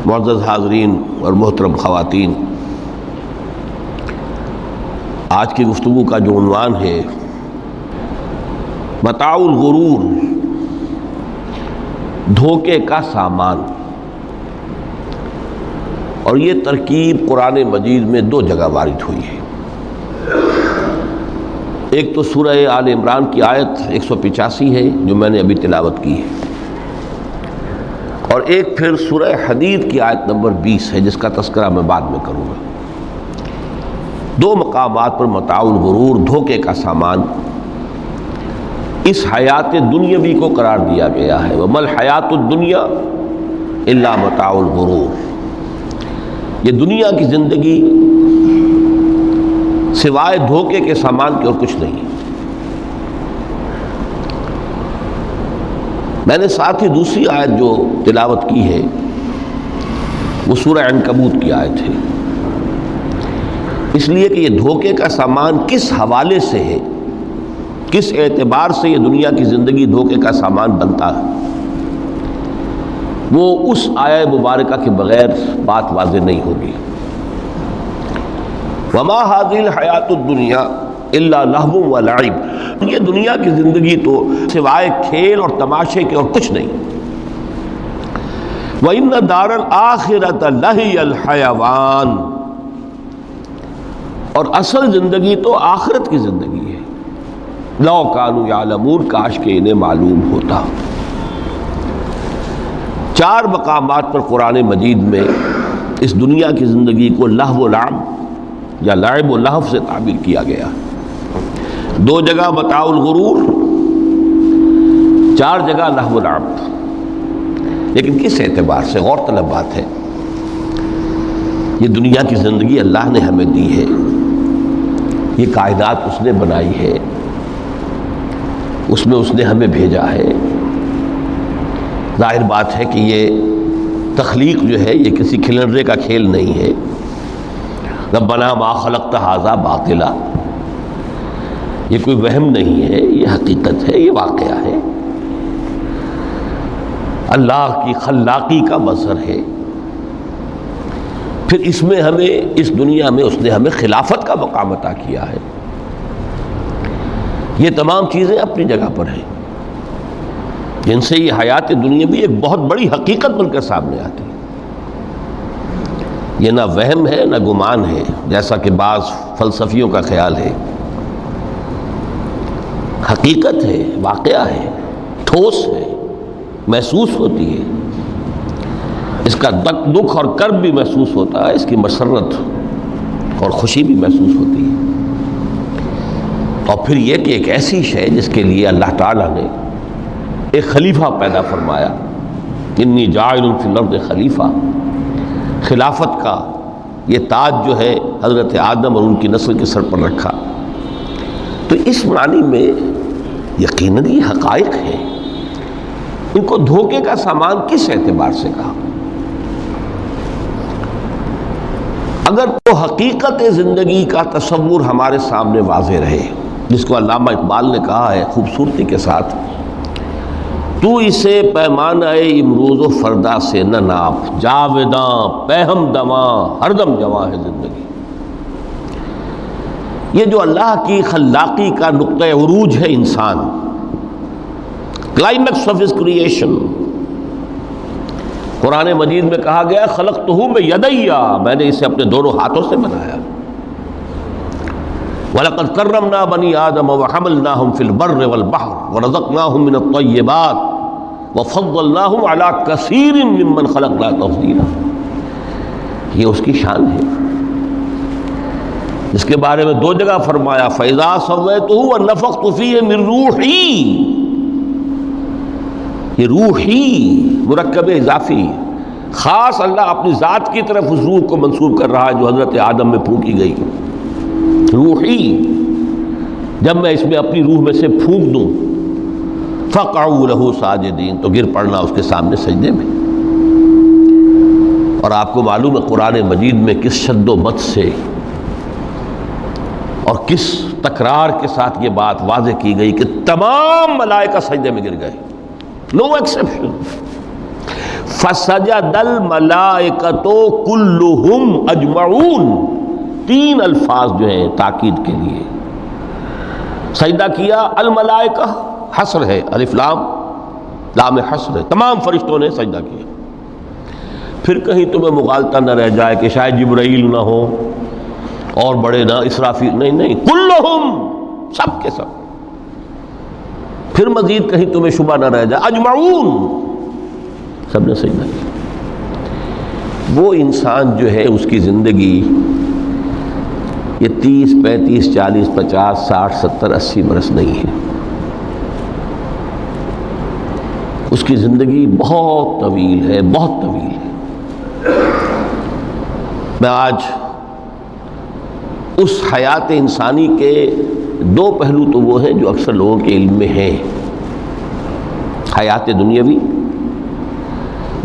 معزز حاضرین اور محترم خواتین، آج کی گفتگو کا جو عنوان ہے متاع الغرور، دھوکے کا سامان، اور یہ ترکیب قرآن مجید میں دو جگہ وارد ہوئی ہے۔ ایک تو سورہ آل عمران کی آیت 185 ہے جو میں نے ابھی تلاوت کی ہے، اور ایک پھر سورہ حدید کی آیت نمبر 20 ہے جس کا تذکرہ میں بعد میں کروں گا۔ دو مقامات پر متاع الغرور، دھوکے کا سامان، اس حیات دنیاوی کو قرار دیا گیا ہے۔ وَمَا الْحَيَاةُ الدُّنْيَا إِلَّا مَتَاعُ الْغُرُورِ، یہ دنیا کی زندگی سوائے دھوکے کے سامان کے اور کچھ نہیں۔ میں نے ساتھ ہی دوسری آیت جو تلاوت کی ہے وہ سورہ عنکبوت کی آیت ہے، اس لیے کہ یہ دھوکے کا سامان کس حوالے سے ہے، کس اعتبار سے یہ دنیا کی زندگی دھوکے کا سامان بنتا ہے، وہ اس آیہ مبارکہ کے بغیر بات واضح نہیں ہوگی۔ وَمَا هَذِهِ الْحَيَاةُ الدُّنْيَا إِلَّا لَهْوٌ وَلَعِبٌ، یہ دنیا کی زندگی تو سوائے کھیل اور تماشے کے اور کچھ نہیں۔ وَإِنَّ دَارَ الْآخِرَةَ لَهِيَ الْحَيَوَانُ، اور اصل زندگی تو آخرت کی زندگی ہے۔ لَوْ كَانُوا يَعْلَمُونَ، کاش کہ انہیں معلوم ہوتا۔ چار مقامات پر قرآن مجید میں اس دنیا کی زندگی کو لہو و لعب یا لعب و لہو سے تعبیر کیا گیا۔ دو جگہ متاع الغرور، چار جگہ لہو و لعب۔ لیکن کس اعتبار سے؟ غور طلب بات ہے۔ یہ دنیا کی زندگی اللہ نے ہمیں دی ہے، یہ کائنات اس نے بنائی ہے، اس میں اس نے ہمیں بھیجا ہے۔ ظاہر بات ہے کہ یہ تخلیق جو ہے یہ کسی کھلنڈرے کا کھیل نہیں ہے۔ ربنا ما خلقت ھذا باطلا، یہ کوئی وہم نہیں ہے، یہ حقیقت ہے، یہ واقعہ ہے، اللہ کی خلاقی کا مظہر ہے۔ پھر اس میں ہمیں، اس دنیا میں اس نے ہمیں خلافت کا مقام عطا کیا ہے۔ یہ تمام چیزیں اپنی جگہ پر ہیں جن سے یہ حیات دنیا بھی ایک بہت بڑی حقیقت بن کر سامنے آتی ہے۔ یہ نہ وہم ہے نہ گمان ہے جیسا کہ بعض فلسفیوں کا خیال ہے، حقیقت ہے، واقعہ ہے، ٹھوس ہے، محسوس ہوتی ہے، اس کا دکھ اور کرب بھی محسوس ہوتا ہے، اس کی مسرت اور خوشی بھی محسوس ہوتی ہے۔ اور پھر یہ کہ ایک ایسی شے جس کے لیے اللہ تعالیٰ نے ایک خلیفہ پیدا فرمایا، انی جاعل فی الارض خلیفہ، خلافت کا یہ تاج جو ہے حضرت آدم اور ان کی نسل کے سر پر رکھا۔ تو اس معنی میں یقیناً یہ حقائق ہیں، ان کو دھوکے کا سامان کس اعتبار سے کہا؟ اگر تو حقیقت زندگی کا تصور ہمارے سامنے واضح رہے، جس کو علامہ اقبال نے کہا ہے خوبصورتی کے ساتھ، تو اسے پیمانہ امروز و فردا سے نہ ناپ، جاوداں پہم دواں ہر دم جواں ہے زندگی۔ یہ جو اللہ کی خلاقی کا نقطہ عروج ہے انسان، کلائمیکس آف ہز کریشن، قرآن مجید میں کہا گیا خلقتہ بیدی، میں نے اسے اپنے دونوں ہاتھوں سے بنایا۔ وَلَقَدْ كَرَّمْنَا بَنِي آدَمَ وَحَمَلْنَاهُمْ فِي الْبَرِّ وَالْبَحْرِ وَرَزَقْنَاهُمْ مِنَ الطَّيِّبَاتِ وَفَضَّلْنَاهُمْ عَلَى كَثِيرٍ مِّمَّنْ خَلَقْنَا تَفْضِيلًا، یہ اس کی شان ہے جس کے بارے میں دو جگہ فرمایا فَإِذَا سَوَّيْتُهُ وَنَفَخْتُ فِيهِ مِن رُوحِي، یہ روحی مرکب اضافی، خاص اللہ اپنی ذات کی طرف اس روح کو منسوب کر رہا ہے جو حضرت آدم میں پھونکی گئی۔ روحی، جب میں اس میں اپنی روح میں سے پھونک دوں، فَقَعُوا لَهُ سَاجِدِينَ، تو گر پڑنا اس کے سامنے سجدے میں۔ اور آپ کو معلوم ہے قرآن مجید میں کس شد و مت سے اور کس تکرار کے ساتھ یہ بات واضح کی گئی کہ تمام ملائکہ سجدے میں گر گئے، نو ایکسیپشن۔ فسجد الملائکۃ کلہم اجمعون، 3 الفاظ جو ہیں تاکید کے لیے، سجدہ کیا الملائکہ، حصر ہے، الف لام لام حصر ہے، تمام فرشتوں نے سجدہ کیا۔ پھر کہیں تمہیں مغالطہ نہ رہ جائے کہ شاید جبرائیل نہ ہو اور بڑے نہ اسرافیل، نہیں، کلہم، سب کے سب۔ پھر مزید کہیں تمہیں شبہ نہ رہ جائے، اجمعون، سب نے سجدہ کیا۔ وہ انسان جو ہے اس کی زندگی یہ 30 35 40 50 60 70 80 برس نہیں ہے، اس کی زندگی بہت طویل ہے، بہت طویل ہے۔ میں آج اس حیات انسانی کے 2 پہلو تو وہ ہیں جو اکثر لوگوں کے علم میں ہیں، حیات دنیاوی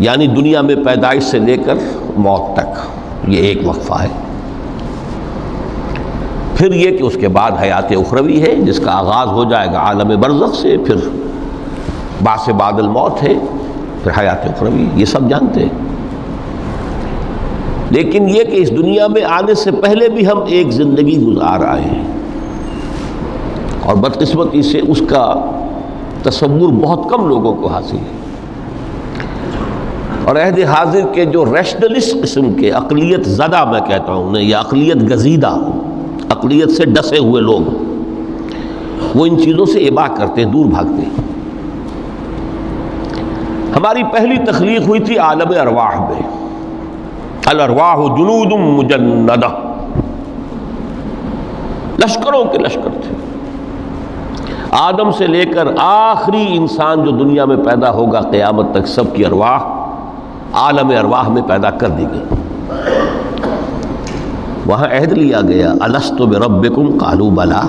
یعنی دنیا میں پیدائش سے لے کر موت تک، یہ ایک وقفہ ہے۔ پھر یہ کہ اس کے بعد حیات اخروی ہے جس کا آغاز ہو جائے گا عالم برزخ سے، پھر بعث بعد الموت ہے، پھر حیات اخروی، یہ سب جانتے ہیں۔ لیکن یہ کہ اس دنیا میں آنے سے پہلے بھی ہم ایک زندگی گزار آئے ہیں، اور بدقسمتی سے اس کا تصور بہت کم لوگوں کو حاصل ہے۔ اور عہد حاضر کے جو ریشنلسٹ قسم کے عقلیت زدہ میں کہتا ہوں انہیں، یا عقلیت گزیدہ، عقلیت سے ڈسے ہوئے لوگ، وہ ان چیزوں سے ابا کرتے ہیں، دور بھاگتے ہیں۔ ہماری پہلی تخلیق ہوئی تھی عالم ارواح میں، الارواح جنود مجندہ، لشکروں کے لشکر تھے۔ آدم سے لے کر آخری انسان جو دنیا میں پیدا ہوگا قیامت تک، سب کی ارواح عالم ارواح میں پیدا کر دی گئی۔ وہاں عہد لیا گیا، الست بربکم قالوا بلا،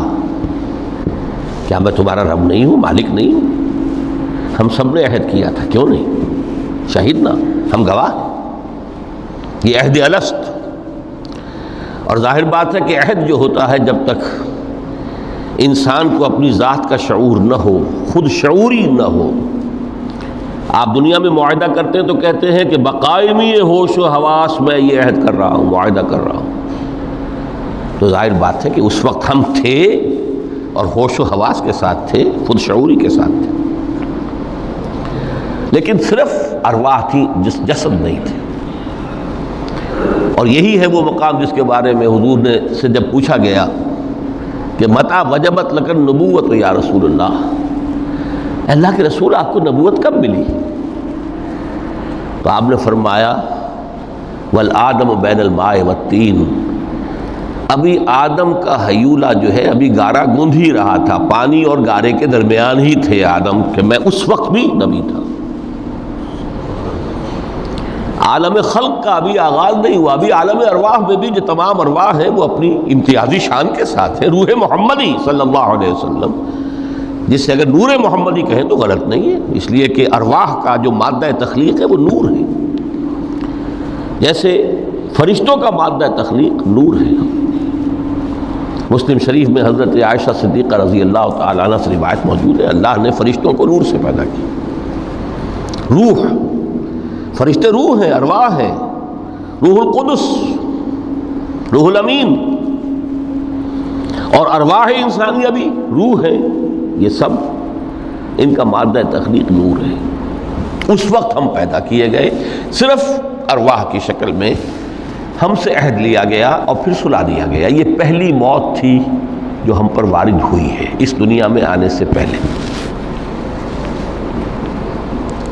کیا میں تمہارا رب نہیں ہوں، مالک نہیں ہوں؟ ہم سب نے عہد کیا تھا، کیوں نہیں؟ شہیدنا، ہم گواہ ہیں، یہ عہد الست۔ اور ظاہر بات ہے کہ عہد جو ہوتا ہے جب تک انسان کو اپنی ذات کا شعور نہ ہو، خود شعوری نہ ہو، آپ دنیا میں معاہدہ کرتے ہیں تو کہتے ہیں کہ بقائمی ہوش و حواس میں یہ عہد کر رہا ہوں، معاہدہ کر رہا ہوں، تو ظاہر بات ہے کہ اس وقت ہم تھے اور ہوش و حواس کے ساتھ تھے، خود شعوری کے ساتھ تھے، لیکن صرف ارواح تھی، جسد نہیں تھے۔ اور یہی ہے وہ مقام جس کے بارے میں حضور نے سے جب پوچھا گیا کہ متى وجبت لک النبوۃ یا رسول اللہ، اللہ کے رسول آپ کو نبوت کب ملی؟ تو آپ نے فرمایا والآدم بین الماء والطین، ابھی آدم کا حیولہ جو ہے ابھی گارا گوندھ ہی رہا تھا، پانی اور گارے کے درمیان ہی تھے آدم، کہ میں اس وقت بھی نبی تھا۔ عالم خلق کا ابھی آغاز نہیں ہوا، ابھی عالم ارواح میں بھی جو تمام ارواح ہیں وہ اپنی امتیازی شان کے ساتھ ہیں۔ روح محمدی صلی اللہ علیہ وسلم، جس سے اگر نور محمدی کہیں تو غلط نہیں ہے، اس لیے کہ ارواح کا جو مادہ تخلیق ہے وہ نور ہے، جیسے فرشتوں کا مادہ تخلیق نور ہے۔ مسلم شریف میں حضرت عائشہ صدیقہ رضی اللہ تعالی عنہ سے روایت موجود ہے، اللہ نے فرشتوں کو نور سے پیدا کیا۔ روح، فرشتے روح ہیں، ارواح ہیں، روح القدس، روح الامین، اور ارواح انسانیہ بھی روح ہے، یہ سب ان کا مادہ تخلیق نور ہے۔ اس وقت ہم پیدا کیے گئے، صرف ارواح کی شکل میں ہم سے عہد لیا گیا اور پھر سلا دیا گیا۔ یہ پہلی موت تھی جو ہم پر وارد ہوئی ہے اس دنیا میں آنے سے پہلے،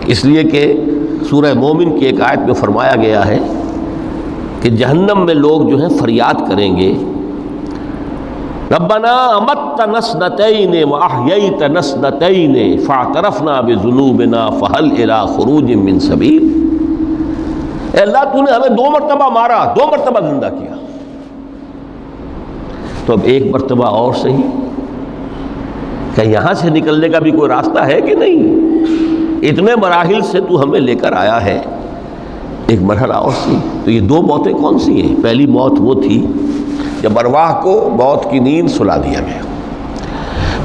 اس لیے کہ سورہ مومن کی ایک آیت میں فرمایا گیا ہے کہ جہنم میں لوگ جو ہیں فریاد کریں گے، ربنا امتنا اثنتین واحییتنا اثنتین فاعترفنا بذنوبنا فهل الی خروج من سبیل، اے اللہ تو نے ہمیں 2 مرتبہ مارا، 2 مرتبہ زندہ کیا، تو اب ایک مرتبہ اور صحیح، کہ یہاں سے نکلنے کا بھی کوئی راستہ ہے کہ نہیں؟ اتنے مراحل سے تو ہمیں لے کر آیا ہے، ایک مرحلہ اور سی۔ تو یہ 2 موتیں کون سی ہیں؟ پہلی موت وہ تھی جب ارواح کو موت کی نیند سلا دیا گیا۔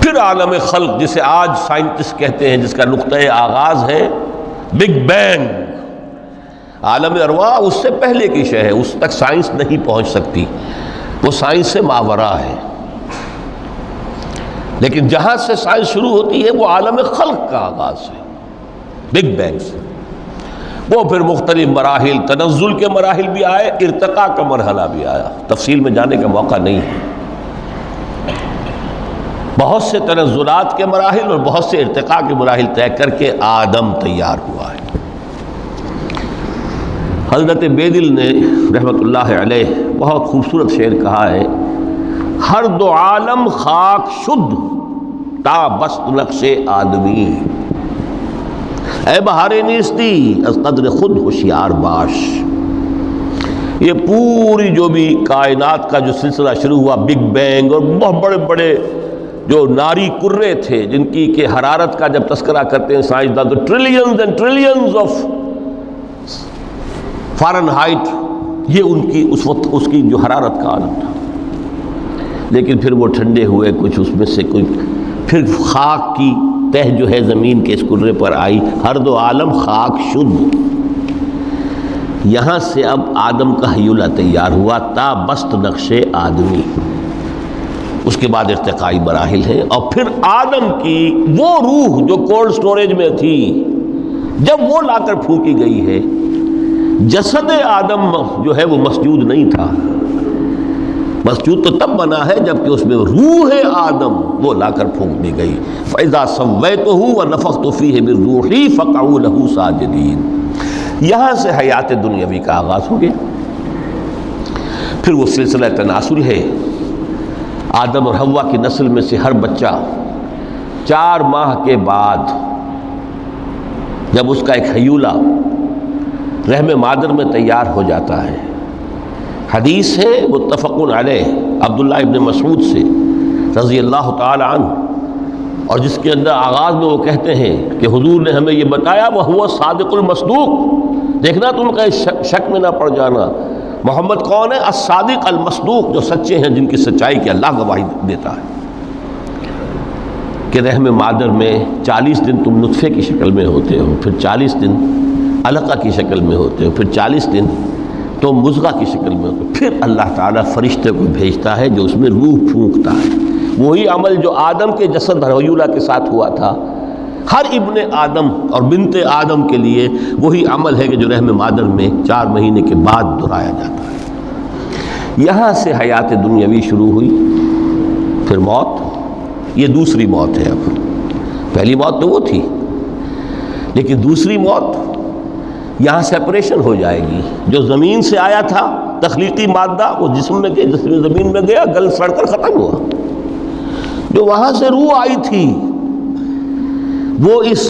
پھر عالم خلق، جسے آج سائنٹسٹ کہتے ہیں، جس کا نقطۂ آغاز ہے بگ بینگ، عالم ارواح اس سے پہلے کی شے ہے، اس تک سائنس نہیں پہنچ سکتی، وہ سائنس سے ماوراء ہے۔ لیکن جہاں سے سائنس شروع ہوتی ہے وہ عالم خلق کا آغاز ہے، بگ بینگ سے۔ وہ پھر مختلف مراحل، تنزل کے مراحل بھی آئے، ارتقاء کا مرحلہ بھی آیا، تفصیل میں جانے کا موقع نہیں ہے۔ بہت سے تنزلات کے مراحل اور بہت سے ارتقاء کے مراحل طے کر کے آدم تیار ہوا ہے۔ حضرت بیدل نے رحمت اللہ علیہ بہت خوبصورت شعر کہا ہے، ہر دو عالم خاک شد تا بست نقش آدمی، اے بہار نیستی از قدر خود ہوشیار باش۔ یہ پوری جو بھی کائنات کا جو سلسلہ شروع ہوا، بگ بینگ، اور بہت بڑے بڑے جو ناری کرے تھے جن کی کہ حرارت کا جب تذکرہ کرتے ہیں سائنسدان تو trillions and trillions of foreign height, یہ ان کی اس وقت اس کی جو حرارت کا عالم تھا۔ لیکن پھر وہ ٹھنڈے ہوئے، کچھ اس میں سے کوئی پھر خاک کی تہ جو ہے زمین کے اس کرے پر آئی، ہر دو عالم خاک شد۔ یہاں سے اب آدم کا حیولہ تیار ہوا، تا بست نقش آدمی۔ اس کے بعد ارتقائی مراحل ہیں، اور پھر آدم کی وہ روح جو کولڈ سٹوریج میں تھی، جب وہ لا کر پھونکی گئی ہے، جسد آدم جو ہے وہ مسجود نہیں تھا، مسجود تو تب بنا ہے جب کہ اس میں روح آدم وہ لا کر پھونک دی گئی۔ فَإِذَا سَوَّيْتُهُ وَنَفَخْتُ فِيهِ مِن رُوحِي فَقَعُوا لَهُ سَاجِدِينَ۔ یہاں سے حیات دنیاوی کا آغاز ہو گیا۔ پھر وہ سلسلہ تناسل ہے، آدم اور حوا کی نسل میں سے ہر بچہ 4 ماہ کے بعد جب اس کا ایک حیولہ رحم مادر میں تیار ہو جاتا ہے، حدیث ہے متفق علیہ عبداللہ ابن مسعود سے رضی اللہ تعالی عنہ، اور جس کے اندر آغاز میں وہ کہتے ہیں کہ حضور نے ہمیں یہ بتایا، وَهُوَ الصادق المصدوق۔ دیکھنا تم کہیں شک میں نہ پڑ جانا، محمد کون ہے؟ الصادق المصدوق، جو سچے ہیں، جن کی سچائی کی اللہ گواہی دیتا ہے، کہ رحم مادر میں 40 دن تم نطفے کی شکل میں ہوتے ہو، پھر 40 دن علقہ کی شکل میں ہوتے ہو، پھر 40 دن تو مضغہ کی شکل میں ہوتے ہو، پھر اللہ تعالیٰ فرشتے کو بھیجتا ہے جو اس میں روح پھونکتا ہے۔ وہی عمل جو آدم کے جسد حیولہ کے ساتھ ہوا تھا، ہر ابن آدم اور بنت آدم کے لیے وہی عمل ہے کہ جو رحم مادر میں 4 مہینے کے بعد دہرایا جاتا ہے۔ یہاں سے حیات دنیاوی شروع ہوئی، پھر موت، یہ دوسری موت ہے۔ اب پہلی موت تو وہ تھی، لیکن دوسری موت یہاں سیپریشن ہو جائے گی۔ جو زمین سے آیا تھا تخلیقی مادہ، وہ جسم میں گیا، جسم زمین میں گیا، گل سڑ کر ختم ہوا۔ جو وہاں سے روح آئی تھی وہ اس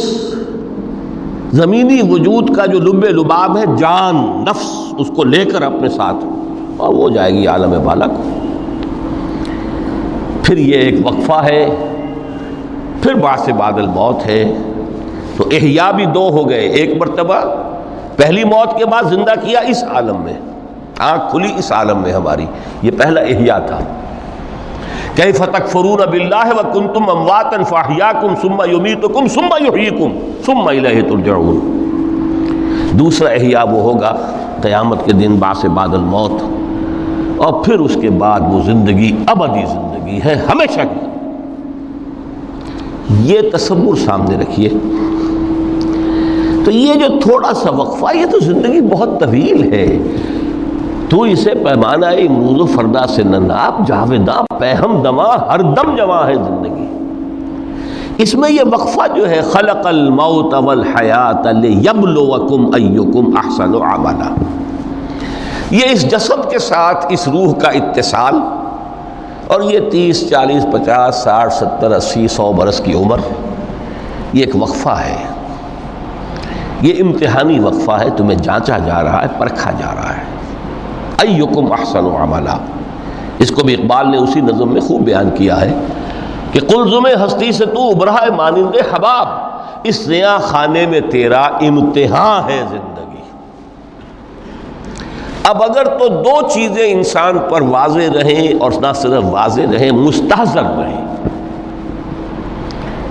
زمینی وجود کا جو لب لباب ہے، جان، نفس، اس کو لے کر اپنے ساتھ، اور وہ جائے گی عالم بالا کو۔ پھر یہ ایک وقفہ ہے، پھر بعث بعد الموت ہے۔ تو احیاء بھی 2 ہو گئے، ایک مرتبہ پہلی موت کے بعد زندہ کیا اس عالم میں، آنکھ کھلی اس عالم میں ہماری، یہ پہلا احیاء تھا۔ کیف تکفرون باللہ وکنتم امواتا فاحیاکم ثم یمیتکم ثم یحییکم ثم الیہ ترجعون۔ دوسرا احیاء وہ ہوگا قیامت کے دن، بعث بعد الموت، اور پھر اس کے بعد وہ زندگی ابدی زندگی ہے، ہمیشہ کی۔ یہ تصور سامنے رکھیے۔ تو یہ جو تھوڑا سا وقفہ، یہ تو زندگی بہت طویل ہے۔ تو اسے پیمانہ امروز و فردا سے نہ ناپ، جاویداں پیہم دماں، ہر دم جواں ہے زندگی۔ اس میں یہ وقفہ جو ہے، خلق الموت والحیات لیبلوکم ایکم احسن عملا، یہ اس جسد کے ساتھ اس روح کا اتصال، اور یہ 30 40 50 60 70 80 100 برس کی عمر، یہ ایک وقفہ ہے، یہ امتحانی وقفہ ہے، تمہیں جانچا جا رہا ہے، پرکھا جا رہا ہے۔ ایکم احسن عملا، اس کو بھی اقبال نے اسی نظم میں خوب بیان کیا ہے کہ قلزم ہستی سے تو ابھرا ہے مانند حباب، اس زیاں خانے میں تیرا امتحان ہے زندگی۔ اب اگر تو 2 چیزیں انسان پر واضح رہیں، اور نہ صرف واضح رہیں، مستحضر رہیں۔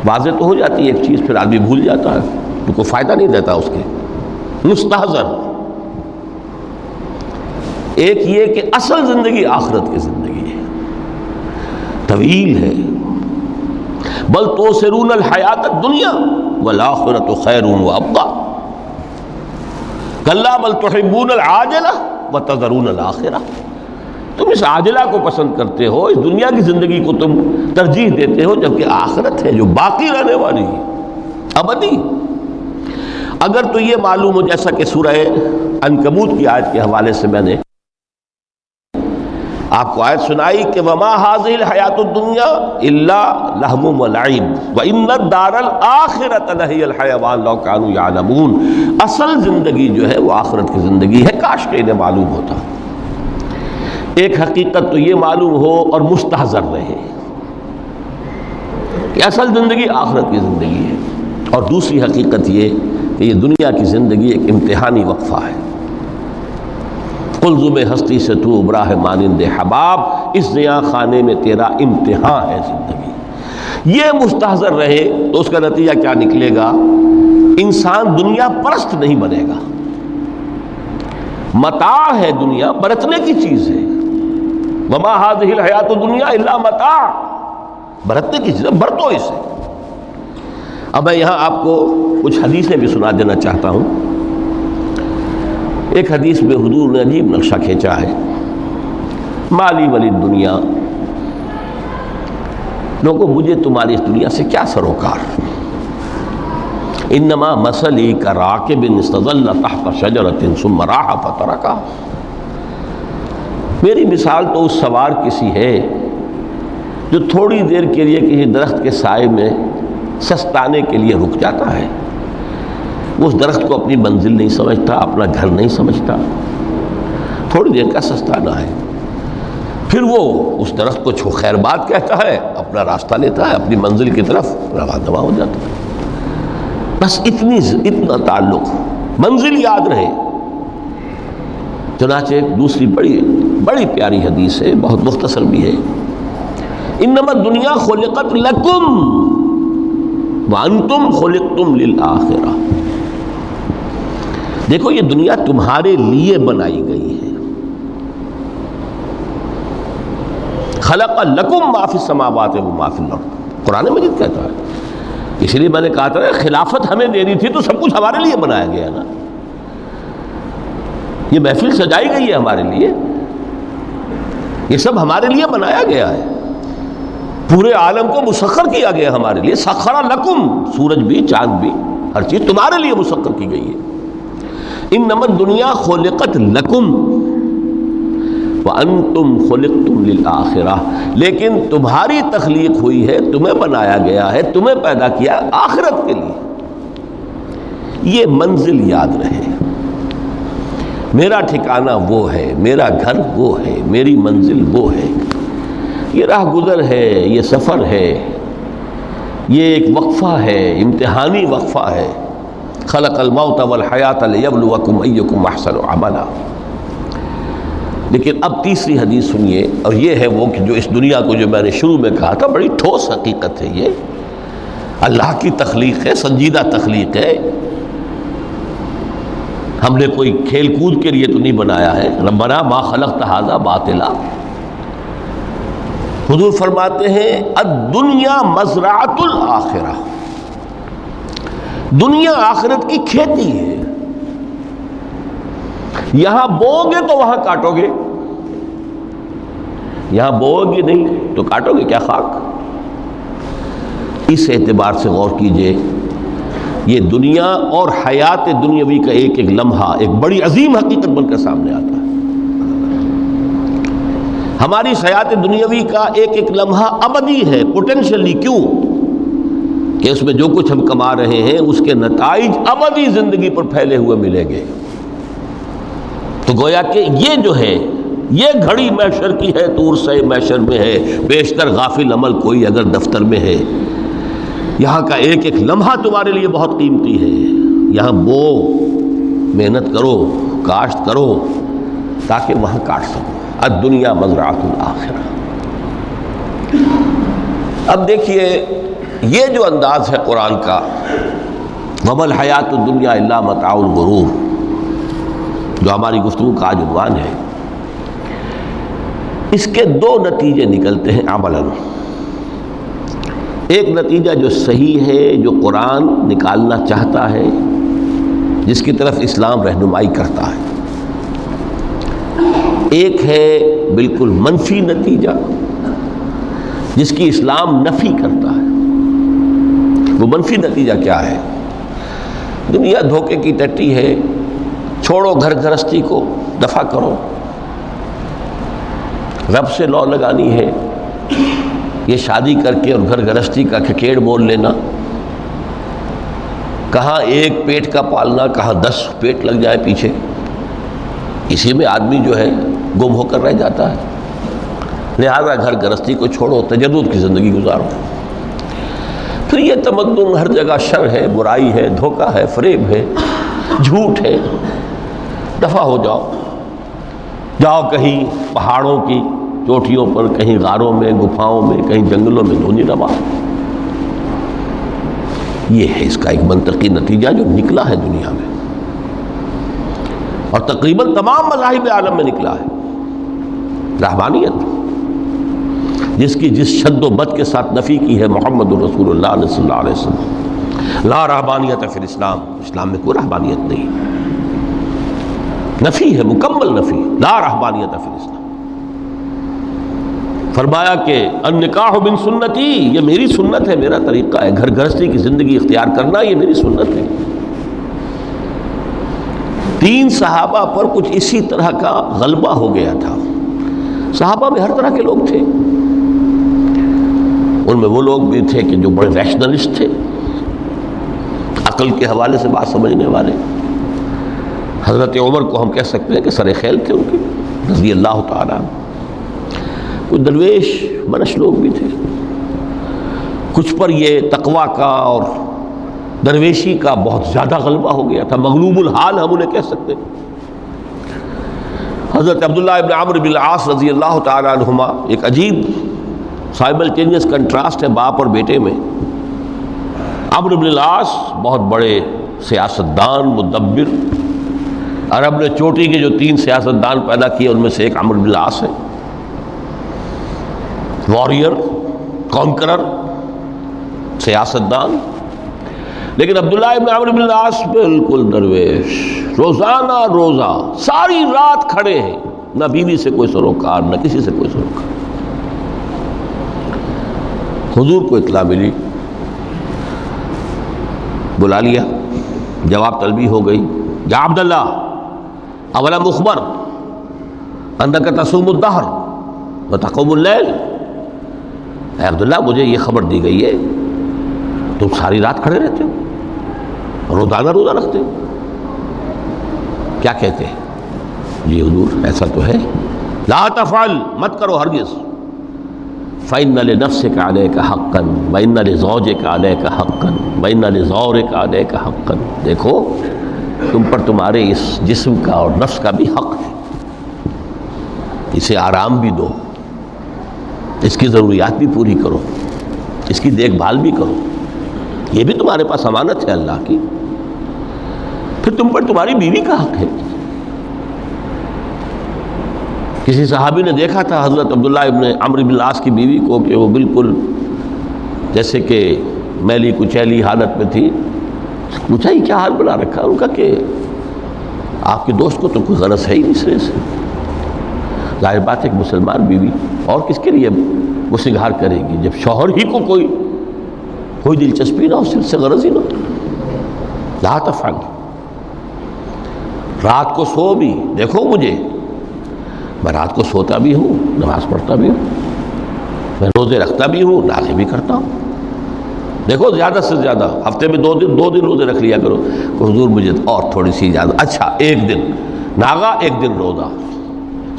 واضح تو ہو جاتی ہے ایک چیز، پھر آدمی بھول جاتا ہے، تو کوئی فائدہ نہیں دیتا اس کے۔ مستحضر، ایک یہ کہ اصل زندگی آخرت کی زندگی ہے، طویل ہے. بل توسرون الحیات الدنیا والآخرۃ خیر وابقیٰ کلا بل تحبون العاجلہ وتذرون الآخرہ. تم اس عاجلہ کو پسند کرتے ہو، اس دنیا کی زندگی کو تم ترجیح دیتے ہو، جبکہ آخرت ہے جو باقی رہنے والی ہے، ابدی. اگر تو یہ معلوم ہو، جیسا کہ سورہ عنکبوت کی آیت کے حوالے سے میں نے آپ کو آیت سنائی کہ وما هذه الحیات الدنیا الا لہو ولعب وان الدار الاخرۃ لہی الحیوان لو کانوا یعلمون. اصل زندگی جو ہے وہ آخرت کی زندگی ہے، کاش کہ انہیں معلوم ہوتا. ایک حقیقت تو یہ معلوم ہو اور مستحضر رہے کہ اصل زندگی آخرت کی زندگی ہے، اور دوسری حقیقت یہ کہ یہ دنیا کی زندگی ایک امتحانی وقفہ ہے. قلزم ہستی سے تو ابرا ہے مانند حباب، اس زیاں خانے میں تیرا امتحان ہے زندگی. یہ مستحضر رہے تو اس کا نتیجہ کیا نکلے گا؟ انسان دنیا پرست نہیں بنے گا. متاع ہے دنیا، برتنے کی چیز ہے. وما هذه الحیات الدنیا الا متاع، برتنے کی چیز ہے، برتو اسے. اب میں یہاں آپ کو کچھ حدیثیں بھی سنا دینا چاہتا ہوں. ایک حدیث میں حضور نے عجیب نقشہ کھینچا ہے. مالی ولی دنیا، لوگوں مجھے تمہاری اس دنیا سے کیا سروکار. انما مثلی کراکب استظل تحت شجرۃ ثم راح فترکھا. میری مثال تو اس سوار کسی ہے جو تھوڑی دیر کے لیے کسی درخت کے سائے میں سستانے کے لیے رک جاتا ہے. وہ اس درخت کو اپنی منزل نہیں سمجھتا، اپنا گھر نہیں سمجھتا، تھوڑی دیر کا سستانا ہے. پھر وہ اس درخت کو چھو خیر بات کہتا ہے، اپنا راستہ لیتا ہے، اپنی منزل کی طرف روانہ ہو جاتا ہے. بس اتنا تعلق، منزل یاد رہے. چنانچہ دوسری بڑی پیاری حدیث ہے، بہت مختصر بھی ہے. انما الدنیا خلقت لکم وانتم خلقتم للآخرہ. دیکھو یہ دنیا تمہارے لیے بنائی گئی ہے. خلق لکم ما فی السماوات و ما فی الارض، قرآن مجید کہتا ہے. اس لیے میں نے کہا تھا خلافت ہمیں دینی تھی تو سب کچھ ہمارے لیے بنایا گیا نا. یہ محفل سجائی گئی ہے ہمارے لیے، یہ سب ہمارے لیے بنایا گیا ہے. پورے عالم کو مسخر کیا گیا ہمارے لیے. سخر لکم، سورج بھی چاند بھی ہر چیز تمہارے لیے مسخر کی گئی ہے. انما الدنیا خلقت لکم وانتم خلقتم للآخرہ. لیکن تمہاری تخلیق ہوئی ہے، تمہیں بنایا گیا ہے، تمہیں پیدا کیا آخرت کے لیے. یہ منزل یاد رہے. میرا ٹھکانہ وہ ہے، میرا گھر وہ ہے، میری منزل وہ ہے. یہ راہ گزر ہے، یہ سفر ہے، یہ ایک وقفہ ہے، امتحانی وقفہ ہے. خلق الموت والحیات لیبلوکم ایکم احسن عملا. لیکن اب تیسری حدیث سنیے، اور یہ ہے وہ کہ جو اس دنیا کو جو میں نے شروع میں کہا تھا بڑی ٹھوس حقیقت ہے. یہ اللہ کی تخلیق ہے، سنجیدہ تخلیق ہے. ہم نے کوئی کھیل کود کے لیے تو نہیں بنایا ہے. ربنا ما خلقت ھذا باطلا. حضور فرماتے ہیں الدنیا مزرعۃ الآخرہ. دنیا آخرت کی کھیتی ہے. یہاں بوؤ گے تو وہاں کاٹو گے، یہاں بوؤ گے نہیں تو کاٹو گے کیا خاک. اس اعتبار سے غور کیجئے، یہ دنیا اور حیات دنیاوی کا ایک ایک لمحہ ایک بڑی عظیم حقیقت بن کر سامنے آتا ہے. ہماری حیات دنیاوی کا ایک ایک لمحہ ابدی ہے پوٹینشلی. کیوں کہ اس میں جو کچھ ہم کما رہے ہیں اس کے نتائج ابدی زندگی پر پھیلے ہوئے ملیں گے. تو گویا کہ یہ جو ہے یہ گھڑی محشر کی ہے، طور سے محشر میں ہے. بیشتر غافل عمل کوئی اگر دفتر میں ہے، یہاں کا ایک ایک لمحہ تمہارے لیے بہت قیمتی ہے. یہاں بو، محنت کرو، کاشت کرو تاکہ وہاں کاٹ سکو. الدنیا مزرعۃ الآخرہ. اب دیکھیے یہ جو انداز ہے قرآن کا، وما الحیات الدنیا الا متاع الغرور، جو ہماری گفتگو کا عنوان ہے، اس کے دو نتیجے نکلتے ہیں عملاً. ایک نتیجہ جو صحیح ہے، جو قرآن نکالنا چاہتا ہے، جس کی طرف اسلام رہنمائی کرتا ہے. ایک ہے بالکل منفی نتیجہ جس کی اسلام نفی کرتا ہے. وہ منفی نتیجہ کیا ہے؟ دنیا دھوکے کی ٹٹی ہے، چھوڑو گھر گھرستی کو، دفع کرو. رب سے لو لگانی ہے، یہ شادی کر کے اور گھر گھرستی کا کھکیڑ مول لینا، کہاں ایک پیٹ کا پالنا، کہاں 10 پیٹ لگ جائے پیچھے، اسی میں آدمی جو ہے گم ہو کر رہ جاتا ہے. لہذا گھر گھرستی کو چھوڑو، تجدد کی زندگی گزارو. پھر یہ تمدن ہر جگہ شر ہے، برائی ہے، دھوکہ ہے، فریب ہے، جھوٹ ہے. دفع ہو جاؤ، جاؤ کہیں پہاڑوں کی چوٹیوں پر، کہیں غاروں میں، گپھاؤں میں، کہیں جنگلوں میں دھونی روا. یہ ہے اس کا ایک منطقی نتیجہ جو نکلا ہے دنیا میں، اور تقریباً تمام مذاہب عالم میں نکلا ہے. رہبانیت جس کی جس شد و بد کے ساتھ نفی کی ہے محمد الرسول اللہ صلی اللہ علیہ وسلم. لا رہبانیت فی الاسلام، اسلام میں کوئی رہبانیت نہیں. نفی ہے، مکمل نفی. لا رہبانیت فی الاسلام. فرمایا کہ النکاح من سنتی، یہ میری سنت ہے، میرا طریقہ ہے. گھر گھرستی کی زندگی اختیار کرنا یہ میری سنت ہے. 3 صحابہ پر کچھ اسی طرح کا غلبہ ہو گیا تھا. صحابہ میں ہر طرح کے لوگ تھے. ان میں وہ لوگ بھی تھے کہ جو بڑے ریشنلسٹ تھے، عقل کے حوالے سے بات سمجھنے والے. حضرت عمر کو ہم کہہ سکتے ہیں کہ سر خیل تھے ان کی رضی اللہ تعالیٰ. کچھ درویش منش لوگ بھی تھے. کچھ پر یہ تقویٰ کا اور درویشی کا بہت زیادہ غلبہ ہو گیا تھا. مغلوب الحال ہم انہیں کہہ سکتے ہیں. حضرت عبداللہ ابن عمرو بن العاص رضی اللہ تعالیٰ عنہما، ایک عجیب سائملٹینیس کنٹراسٹ ہے باپ اور بیٹے میں. عمرو بن العاص بہت بڑے سیاستدان، مدبر. عرب نے چوٹی کے جو 3 سیاستدان پیدا کیے ان میں سے ایک عمرو بن العاص ہے. واریر، کانکرر، سیاستدان. لیکن عبداللہ ابن عمرو بن العاص بالکل درویش. روزانہ روزہ ساری رات کھڑے ہیں، نہ بیوی سے کوئی سروکار، نہ کسی سے کوئی سروکار. حضور کو اطلاع ملی، بلا لیا، جواب طلبی ہو گئی. یا عبداللہ اولا مخبر انک تصوم الدہر وتقوم اللیل. اے عبداللہ مجھے یہ خبر دی گئی ہے تم ساری رات کھڑے رہتے ہو، روزانہ روزہ رکھتے ہو. کیا کہتے ہیں؟ جی حضور ایسا تو ہے. لا تفعل، مت کرو ہرگز. فإن لنفسك عليك حقا وإن لزوجك عليك حقا وإن لزورك عليك حقا. دیکھو تم پر تمہارے اس جسم کا اور نفس کا بھی حق ہے. اسے آرام بھی دو، اس کی ضروریات بھی پوری کرو، اس کی دیکھ بھال بھی کرو. یہ بھی تمہارے پاس امانت ہے اللہ کی. پھر تم پر تمہاری بیوی کا حق ہے. کسی صحابی نے دیکھا تھا حضرت عبداللہ ابن عمرو بن العاص کی بیوی کو کہ وہ بالکل جیسے کہ میلی کچیلی حالت میں تھی. پوچھا ہی کیا حال بنا رکھا؟ ان کا کہ آپ کے دوست کو تو کوئی غرض ہے ہی نہیں سرے سے. ظاہر بات ہے کہ مسلمان بیوی اور کس کے لیے وہ سنگھار کرے گی جب شوہر ہی کو کوئی دلچسپی نہ ہو، صرف سے غرض ہی نہ. لا تفعل. رات کو سو بھی، دیکھو مجھے، میں رات کو سوتا بھی ہوں، نماز پڑھتا بھی ہوں، میں روزے رکھتا بھی ہوں، نازے بھی کرتا ہوں. دیکھو زیادہ سے زیادہ ہفتے میں 2 دن روزے رکھ لیا کرو. کہ حضور مجھے اور تھوڑی سی اجازت. اچھا 1 دن ناغا، 1 دن روزہ،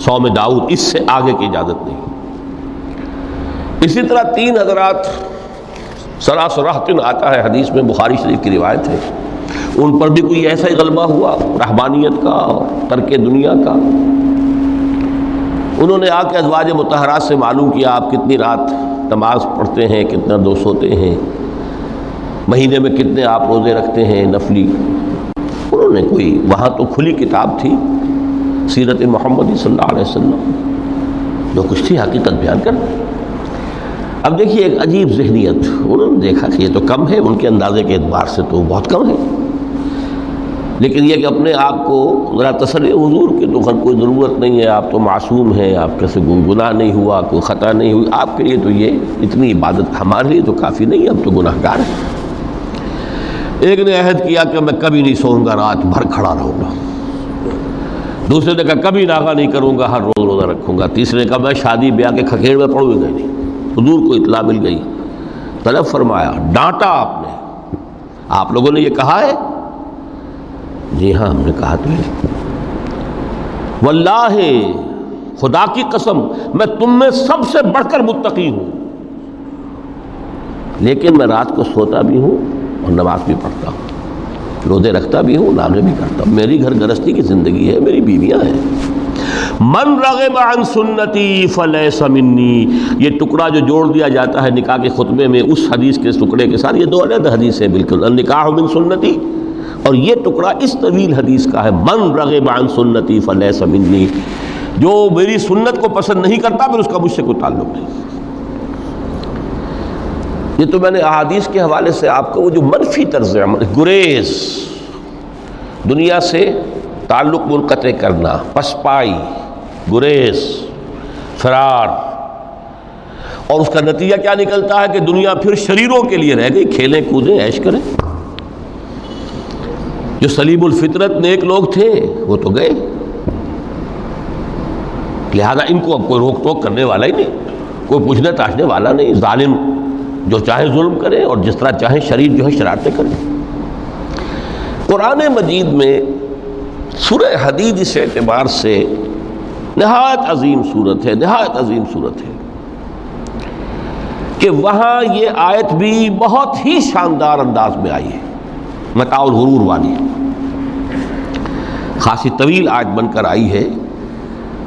صوم داؤد، اس سے آگے کی اجازت نہیں. اسی طرح 3 حضرات سراسراہتن آتا ہے حدیث میں، بخاری شریف کی روایت ہے. ان پر بھی کوئی ایسا ہی غلبہ ہوا رہبانیت کا اور ترک دنیا کا. انہوں نے آ کے ازواج مطہرات سے معلوم کیا آپ کتنی رات نماز پڑھتے ہیں، کتنا دو سوتے ہیں، مہینے میں کتنے آپ روزے رکھتے ہیں نفلی. انہوں نے کوئی، وہاں تو کھلی کتاب تھی سیرت محمد صلی اللہ علیہ وسلم، جو کچھ تھی حقیقت بیان کر. اب دیکھیے ایک عجیب ذہنیت، انہوں نے دیکھا کہ یہ تو کم ہے، ان کے اندازے کے اعتبار سے تو بہت کم ہے، لیکن یہ کہ اپنے آپ کو ذرا تسلی حضور کی تو کوئی ضرورت نہیں ہے، آپ تو معصوم ہیں، آپ کیسے گناہ نہیں ہوا، کوئی خطا نہیں ہوئی، آپ کے لیے تو یہ اتنی عبادت ہمارے لیے تو کافی نہیں ہے، ہم تو گناہ گار ہیں. ایک نے عہد کیا کہ میں کبھی نہیں سوؤں گا، رات بھر کھڑا رہوں گا. دوسرے نے کہا کبھی ناغہ نہیں کروں گا، ہر روز روزہ رکھوں گا. تیسرے نے کہا میں شادی بیاہ کے کھکیڑ میں پڑوں گا نہیں. حضور کو اطلاع مل گئی، طلب فرمایا، ڈانٹا آپ نے، آپ لوگوں نے یہ کہا ہے؟ جی ہاں ہم نے کہا تو ہے. واللہ، خدا کی قسم، میں تم میں سب سے بڑھ کر متقی ہوں، لیکن میں رات کو سوتا بھی ہوں اور نماز بھی پڑھتا ہوں، روزے رکھتا بھی ہوں، ناغے بھی کرتا ہوں. میری گھر گرستی کی زندگی ہے، میری بیویاں ہیں. من رغب عن سنتی فلیس منی، یہ ٹکڑا جو جوڑ دیا جاتا ہے نکاح کے خطبے میں اس حدیث کے ٹکڑے کے ساتھ، یہ دو علیحدہ حدیث ہے بالکل. النکاح من سنتی، اور یہ ٹکڑا اس طویل حدیث کا ہے، من رغب عن سنتی فلیس منی، جو میری سنت کو پسند نہیں کرتا پھر اس کا مجھ سے کوئی تعلق نہیں. یہ تو میں نے احادیث کے حوالے سے آپ کو وہ جو منفی طرز عمل، گریز، دنیا سے تعلق منقطع کرنا، پسپائی، گریز، فرار، اور اس کا نتیجہ کیا نکلتا ہے کہ دنیا پھر شریروں کے لیے رہ گئی، کھیلیں کودیں عیش کریں. جو سلیم الفطرت نیک لوگ تھے وہ تو گئے، لہذا ان کو اب کوئی روک ٹوک کرنے والا ہی نہیں، کوئی پوچھنے تاشنے والا نہیں. ظالم جو چاہے ظلم کرے اور جس طرح چاہے شریر جو ہے شرارتیں کرے. قرآن مجید میں سورہ حدید اس اعتبار سے نہایت عظیم صورت ہے، نہایت عظیم صورت ہے کہ وہاں یہ آیت بھی بہت ہی شاندار انداز میں آئی ہے، متاع الغرور والی، خاصی طویل آیت بن کر آئی ہے.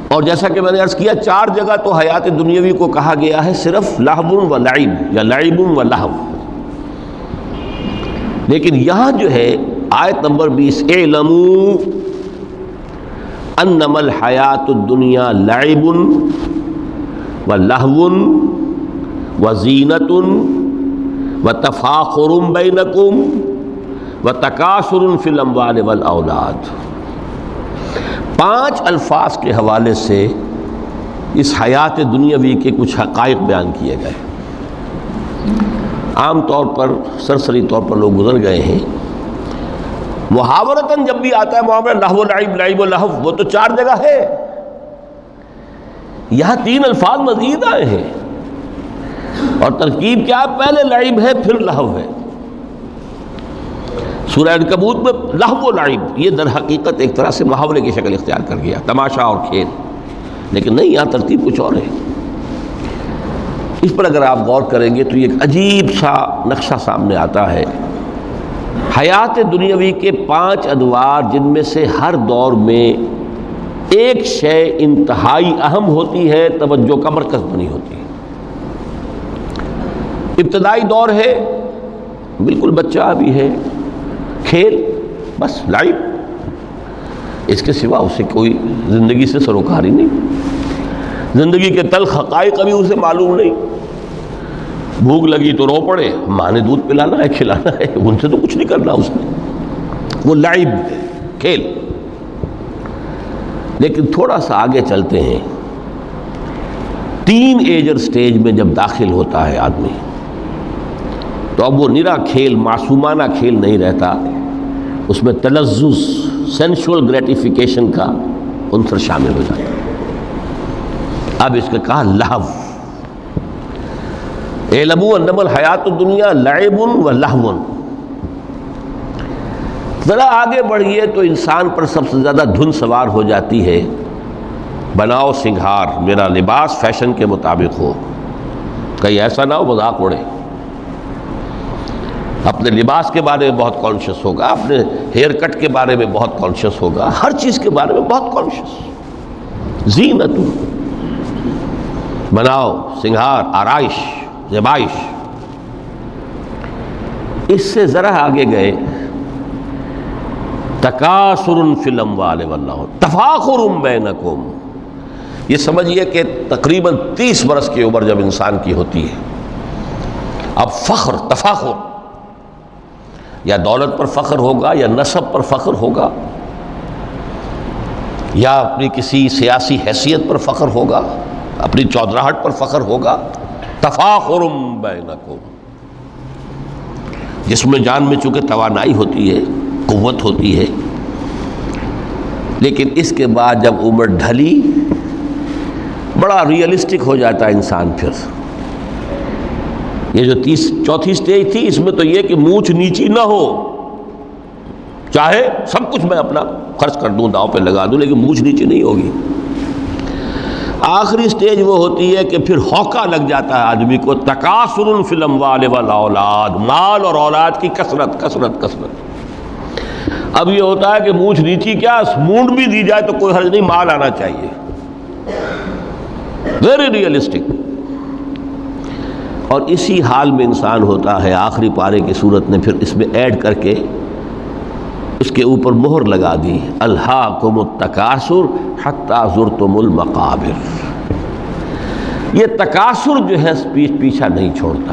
اور جیسا کہ میں نے عرض کیا، 4 جگہ تو حیات دنیاوی کو کہا گیا ہے صرف لہو و لعب یا لعب و لہو، لیکن یہاں جو ہے آیت نمبر 20، اعلموا انما الحیات الدنیا لعب و لہو و زینت و تفاخر بینکم و تکاثر فی الاموال والاولاد. 5 الفاظ کے حوالے سے اس حیات دنیاوی کے کچھ حقائق بیان کیے گئے. عام طور پر سرسری طور پر لوگ گزر گئے ہیں. محاورتاً جب بھی آتا ہے معاملہ لہو و لعب، لعب و لہو، وہ تو 4 جگہ ہے، یہاں 3 الفاظ مزید آئے ہیں، اور ترکیب کیا ہے؟ پہلے لعب ہے پھر لہو ہے. سورہ عنکبوت میں لہو و لعب یہ در حقیقت ایک طرح سے محاورے کی شکل اختیار کر گیا، تماشا اور کھیل، لیکن نہیں، یہاں ترتیب کچھ اور ہے. اس پر اگر آپ غور کریں گے تو یہ ایک عجیب سا نقشہ سامنے آتا ہے. حیات دنیاوی کے 5 ادوار، جن میں سے ہر دور میں ایک شے انتہائی اہم ہوتی ہے، توجہ کا مرکز بنی ہوتی ہے. ابتدائی دور ہے، بالکل بچہ بھی ہے، کھیل، بس لعب، اس کے سوا اسے کوئی زندگی سے سروکار ہی نہیں، زندگی کے تلخ حقائق ابھی اسے معلوم نہیں. بھوک لگی تو رو پڑے، ماں نے دودھ پلانا ہے، کھلانا ہے، ان سے تو کچھ نہیں کرنا اس نے، وہ لعب، کھیل. لیکن تھوڑا سا آگے چلتے ہیں، ٹین ایجر سٹیج میں جب داخل ہوتا ہے آدمی، تو اب وہ نرا کھیل، معصومانہ کھیل نہیں رہتا، اس میں تلذذ، سینشول گریٹیفیکیشن کا عنصر شامل ہو جاتا ہے. اب اس کا کہا لہو. اعلموا انما الحیات الدنیا لعب و لہو. ذرا آگے بڑھیے تو انسان پر سب سے زیادہ دھن سوار ہو جاتی ہے، بناؤ سنگھار، میرا لباس فیشن کے مطابق ہو، کہیں ایسا نہ ہو مذاق اڑے. اپنے لباس کے بارے میں بہت کانشیس ہوگا، اپنے ہیئر کٹ کے بارے میں بہت کانشیس ہوگا، ہر چیز کے بارے میں بہت کانشیس. زینت، بناؤ سنگھار، آرائش، زیبائش. اس سے ذرا آگے گئے، تکاثر فی الاموال واللہ، تفاخر بینکم، یہ سمجھیے کہ تقریباً 30 برس کی عمر جب انسان کی ہوتی ہے، اب فخر، تفاخر، یا دولت پر فخر ہوگا، یا نسب پر فخر ہوگا، یا اپنی کسی سیاسی حیثیت پر فخر ہوگا، اپنی چودراہٹ پر فخر ہوگا، تفاخر بینکم، جسم جان میں چونکہ توانائی ہوتی ہے، قوت ہوتی ہے، لیکن اس کے بعد جب عمر ڈھلی بڑا ریئلسٹک ہو جاتا ہے انسان. پھر یہ جو چوتھی سٹیج تھی، اس میں تو یہ کہ مونچھ نیچی نہ ہو، چاہے سب کچھ میں اپنا خرچ کر دوں، داؤ پہ لگا دوں، لیکن مونچھ نیچی نہیں ہوگی. آخری سٹیج وہ ہوتی ہے کہ پھر ہوکا لگ جاتا ہے آدمی کو، تکاثر فی الاموال والاولاد، مال اور اولاد کی کثرت کثرت کثرت. اب یہ ہوتا ہے کہ مونچھ نیچی کیا، مونڈ بھی دی جائے تو کوئی حرج نہیں، مال آنا چاہیے. Very realistic. اور اسی حال میں انسان ہوتا ہے. آخری پارے کی صورت نے پھر اس میں ایڈ کر کے اس کے اوپر مہر لگا دی، الہاکم التکاثر حتی زرتم المقابر. یہ تکاثر جو ہے پیچھا نہیں چھوڑتا.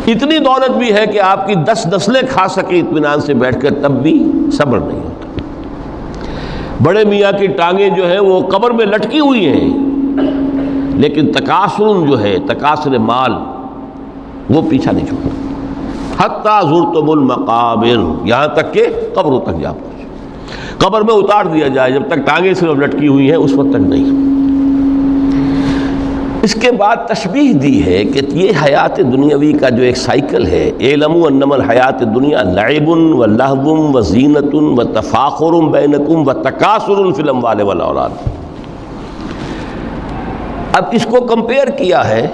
اتنی دولت بھی ہے کہ آپ کی 10 نسلیں کھا سکے اطمینان سے بیٹھ کر، تب بھی صبر نہیں ہوتا. بڑے میاں کی ٹانگیں جو ہیں وہ قبر میں لٹکی ہوئی ہیں، لیکن تکاثر جو ہے، تکاثر مال، وہ پیچھا نہیں چھوڑتا. حتی زرتم المقابر، یہاں تک کہ قبروں تک جا پہنچے، قبر میں اتار دیا جائے. جب تک ٹانگیں صرف لٹکی ہوئی ہیں اس وقت تک نہیں. اس کے بعد تشبیہ دی ہے کہ یہ حیات دنیاوی کا جو ایک سائیکل ہے، اعلموا انما الحیات الدنیا لعب ولہو وزینۃ وتفاخر بینکم وتکاثر فی الاموال والاولاد. اب اس کو کمپیئر کیا ہے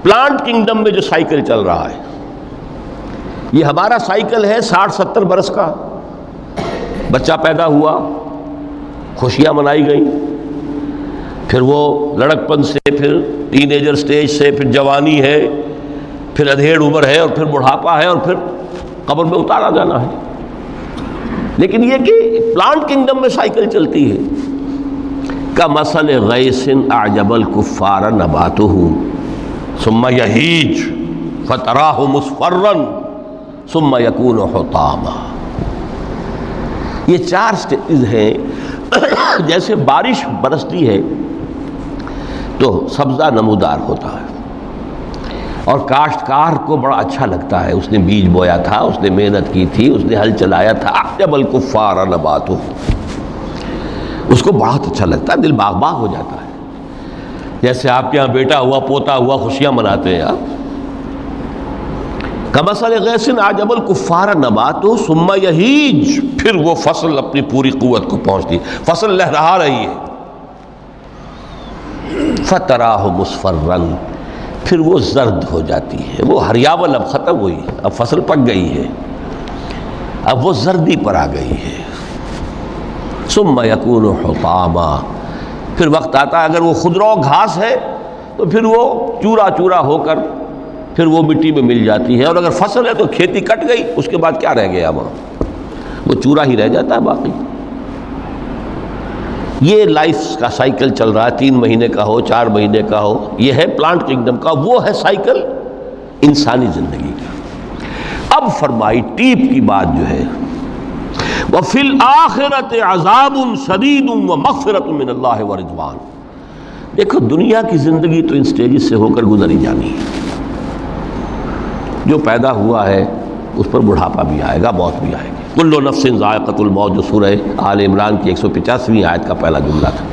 پلانٹ کنگڈم میں جو سائیکل چل رہا ہے. یہ ہمارا سائیکل ہے 60-70 برس کا. بچہ پیدا ہوا، خوشیاں منائی گئیں، پھر وہ لڑکپن سے، پھر ٹین ایجر سٹیج سے، پھر جوانی ہے، پھر ادھیڑ عمر ہے، اور پھر بڑھاپا ہے، اور پھر قبر میں اتارا جانا ہے. لیکن یہ کہ پلانٹ کنگڈم میں سائیکل چلتی ہے. کمثل غیث اعجب الکفار نباتہ ثم یہیج فتراہ مصفرا ثم یکون حطاما. یہ 4 سٹیج ہیں. جیسے بارش برستی ہے تو سبزہ نمودار ہوتا ہے، اور کاشتکار کو بڑا اچھا لگتا ہے. اس نے بیج بویا تھا، اس نے محنت کی تھی، اس نے ہل چلایا تھا. اعجب الکفار نباتہ، اس کو بہت اچھا لگتا ہے، دل باغ باغ ہو جاتا ہے. جیسے آپ کے یہاں بیٹا ہوا، پوتا ہوا، خوشیاں مناتے ہیں آپ. کمثل غیث اعجب الکفار نباتہ ثم یہیج، پھر وہ فصل اپنی پوری قوت کو پہنچتی، فصل لہرا رہی ہے. فتراہ مصفرا، پھر وہ زرد ہو جاتی ہے. وہ ہریاول اب ختم ہوئی، اب فصل پک گئی ہے، اب وہ زردی پر آ گئی ہے. ثم یکون حطاما، پھر وقت آتا ہے اگر وہ خضرو گھاس ہے تو پھر وہ چورا چورا ہو کر پھر وہ مٹی میں مل جاتی ہے. اور اگر فصل ہے تو کھیتی کٹ گئی، اس کے بعد کیا رہ گیا وہاں؟ وہ چورا ہی رہ جاتا ہے باقی. یہ لائف کا سائیکل چل رہا ہے. 3 مہینے کا ہو، 4 مہینے کا ہو. یہ ہے پلانٹ کنگڈم کا. وہ ہے سائیکل انسانی زندگی کا. اب فرمائی ٹیپ کی بات جو ہے، وَفِي الْآخِرَةِ عَذَابٌ شَدِيدٌ وَمَغْفِرَةٌ مِّنَ اللَّهِ وَرِضْوَانٌ. دیکھو دنیا کی زندگی تو ان سٹیجز سے ہو کر گزری جانی ہے. جو پیدا ہوا ہے اس پر بڑھاپا بھی آئے گا، موت بھی آئے گی. کل نفس ذائقۃ الموت، جو سورہ آل عمران کی 185ویں آیت کا پہلا جملہ تھا.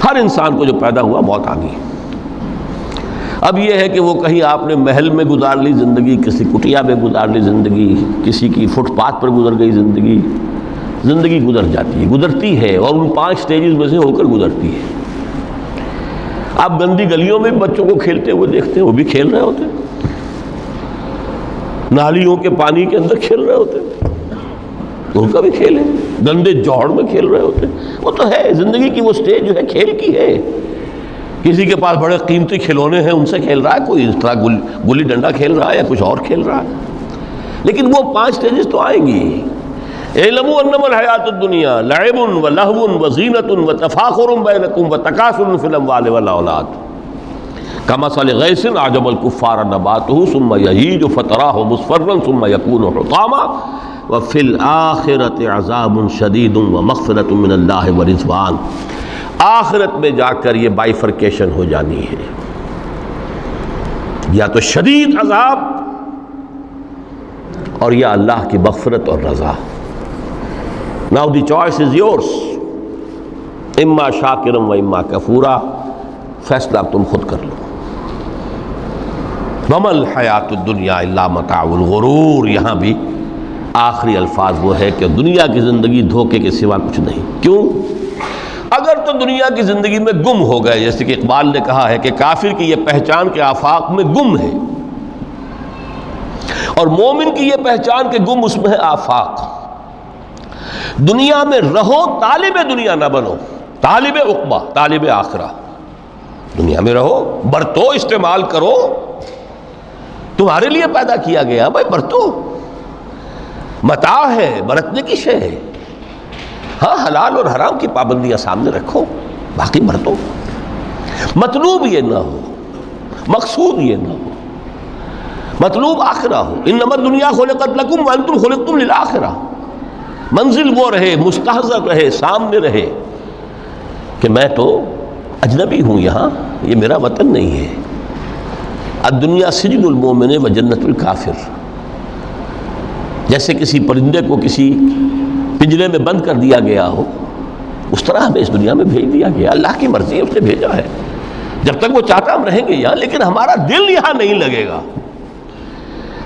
ہر انسان کو جو پیدا ہوا موت آ گئی. اب یہ ہے کہ وہ کہیں آپ نے محل میں گزار لی زندگی، کسی کٹیا میں گزار لی زندگی، کسی کی فٹ پاتھ پر گزر گئی زندگی. زندگی گزر جاتی ہے، گزرتی ہے، اور ان 5 سٹیجز میں سے ہو کر گزرتی ہے. آپ گندی گلیوں میں بچوں کو کھیلتے ہوئے دیکھتے ہیں، وہ بھی کھیل رہے ہوتے ہیں. نالیوں کے پانی کے اندر کھیل رہے ہوتے ہیں، ان کا بھی کھیل ہے. گندے جوہڑ میں کھیل رہے ہوتے ہیں. وہ تو ہے زندگی کی وہ سٹیج جو ہے کھیل کی ہے. کسی کے پاس بڑے قیمتی کھلونے ہیں، ان سے کھیل رہا ہے. کوئی اس طرح گلی ڈنڈا کھیل رہا ہے یا کچھ اور کھیل رہا ہے. لیکن وہ 5 سٹیجز تو آئیں گی. اعلموا انما الحیات الدنیا لعب ولہو وزینۃ وتفاخر بینکم وتکاثر فی الاموال والاولاد کمثل غیث اعجب الکفار نباتہ ثم یہیج فتراہ مصفرا ثم یکون حطاما وفی الآخرۃ عذاب شدید ومغفرۃ من اللہ ورضوان. آخرت میں جا کر یہ بائیفرکیشن ہو جانی ہے، یا تو شدید عذاب اور یا اللہ کی مغفرت اور رضا. Now the choice is yours، اما شاکرا و اما کفورا، فیصلہ اب تم خود کر لو. وما الحیات الدنیا الا متاع الغرور، یہاں بھی آخری الفاظ وہ ہے کہ دنیا کی زندگی دھوکے کے سوا کچھ نہیں. کیوں؟ اگر تو دنیا کی زندگی میں گم ہو گئے، جیسے کہ اقبال نے کہا ہے کہ کافر کی یہ پہچان کے آفاق میں گم ہے، اور مومن کی یہ پہچان کے گم اس میں ہے آفاق. دنیا میں رہو، طالب دنیا نہ بنو، طالب عقبہ، طالب آخرہ. دنیا میں رہو، برتو، استعمال کرو، تمہارے لیے پیدا کیا گیا بھائی، برتو، متاع ہے، برتنے کی شے ہے. ہاں حلال اور حرام کی پابندیاں سامنے رکھو، باقی برتو. مطلوب یہ نہ ہو، مقصود یہ نہ ہو، مطلوب آخرہ ہو. انما الدنیا خلقت لکم وانتم خلقتم للآخرہ. منزل وہ رہے، مستحضر رہے، سامنے رہے کہ میں تو اجنبی ہوں، یہاں یہ میرا وطن نہیں ہے. الدنیا سجن المومن و جنت الکافر. جیسے کسی پرندے کو کسی پنجرے میں بند کر دیا گیا ہو، اس طرح ہمیں اس دنیا میں بھیج دیا گیا. اللہ کی مرضی ہے، اس نے بھیجا ہے. جب تک وہ چاہتا ہم رہیں گے یہاں، لیکن ہمارا دل یہاں نہیں لگے گا.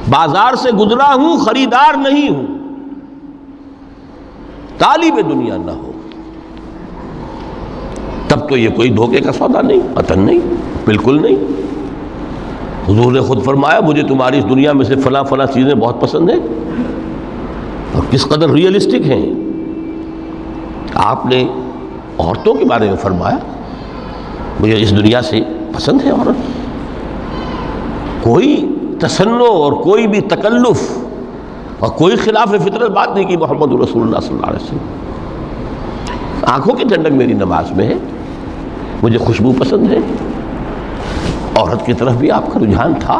بازار سے گزرا ہوں، خریدار نہیں ہوں. طالب دنیا نہ ہو تب تو یہ کوئی دھوکے کا سودا نہیں، قطعاً نہیں، بالکل نہیں. حضور نے خود فرمایا مجھے تمہاری اس دنیا میں سے فلاں فلاں چیزیں بہت پسند ہیں، اور کس قدر ریئلسٹک ہیں. آپ نے عورتوں کے بارے میں فرمایا مجھے اس دنیا سے پسند ہے عورت. کوئی تصنع اور کوئی بھی تکلف اور کوئی خلاف فطرت بات نہیں کی محمد رسول اللہ صلی اللہ علیہ وسلم. آنکھوں کی ٹھنڈک میری نماز میں ہے، مجھے خوشبو پسند ہے. عورت کی طرف بھی آپ کا رجحان تھا.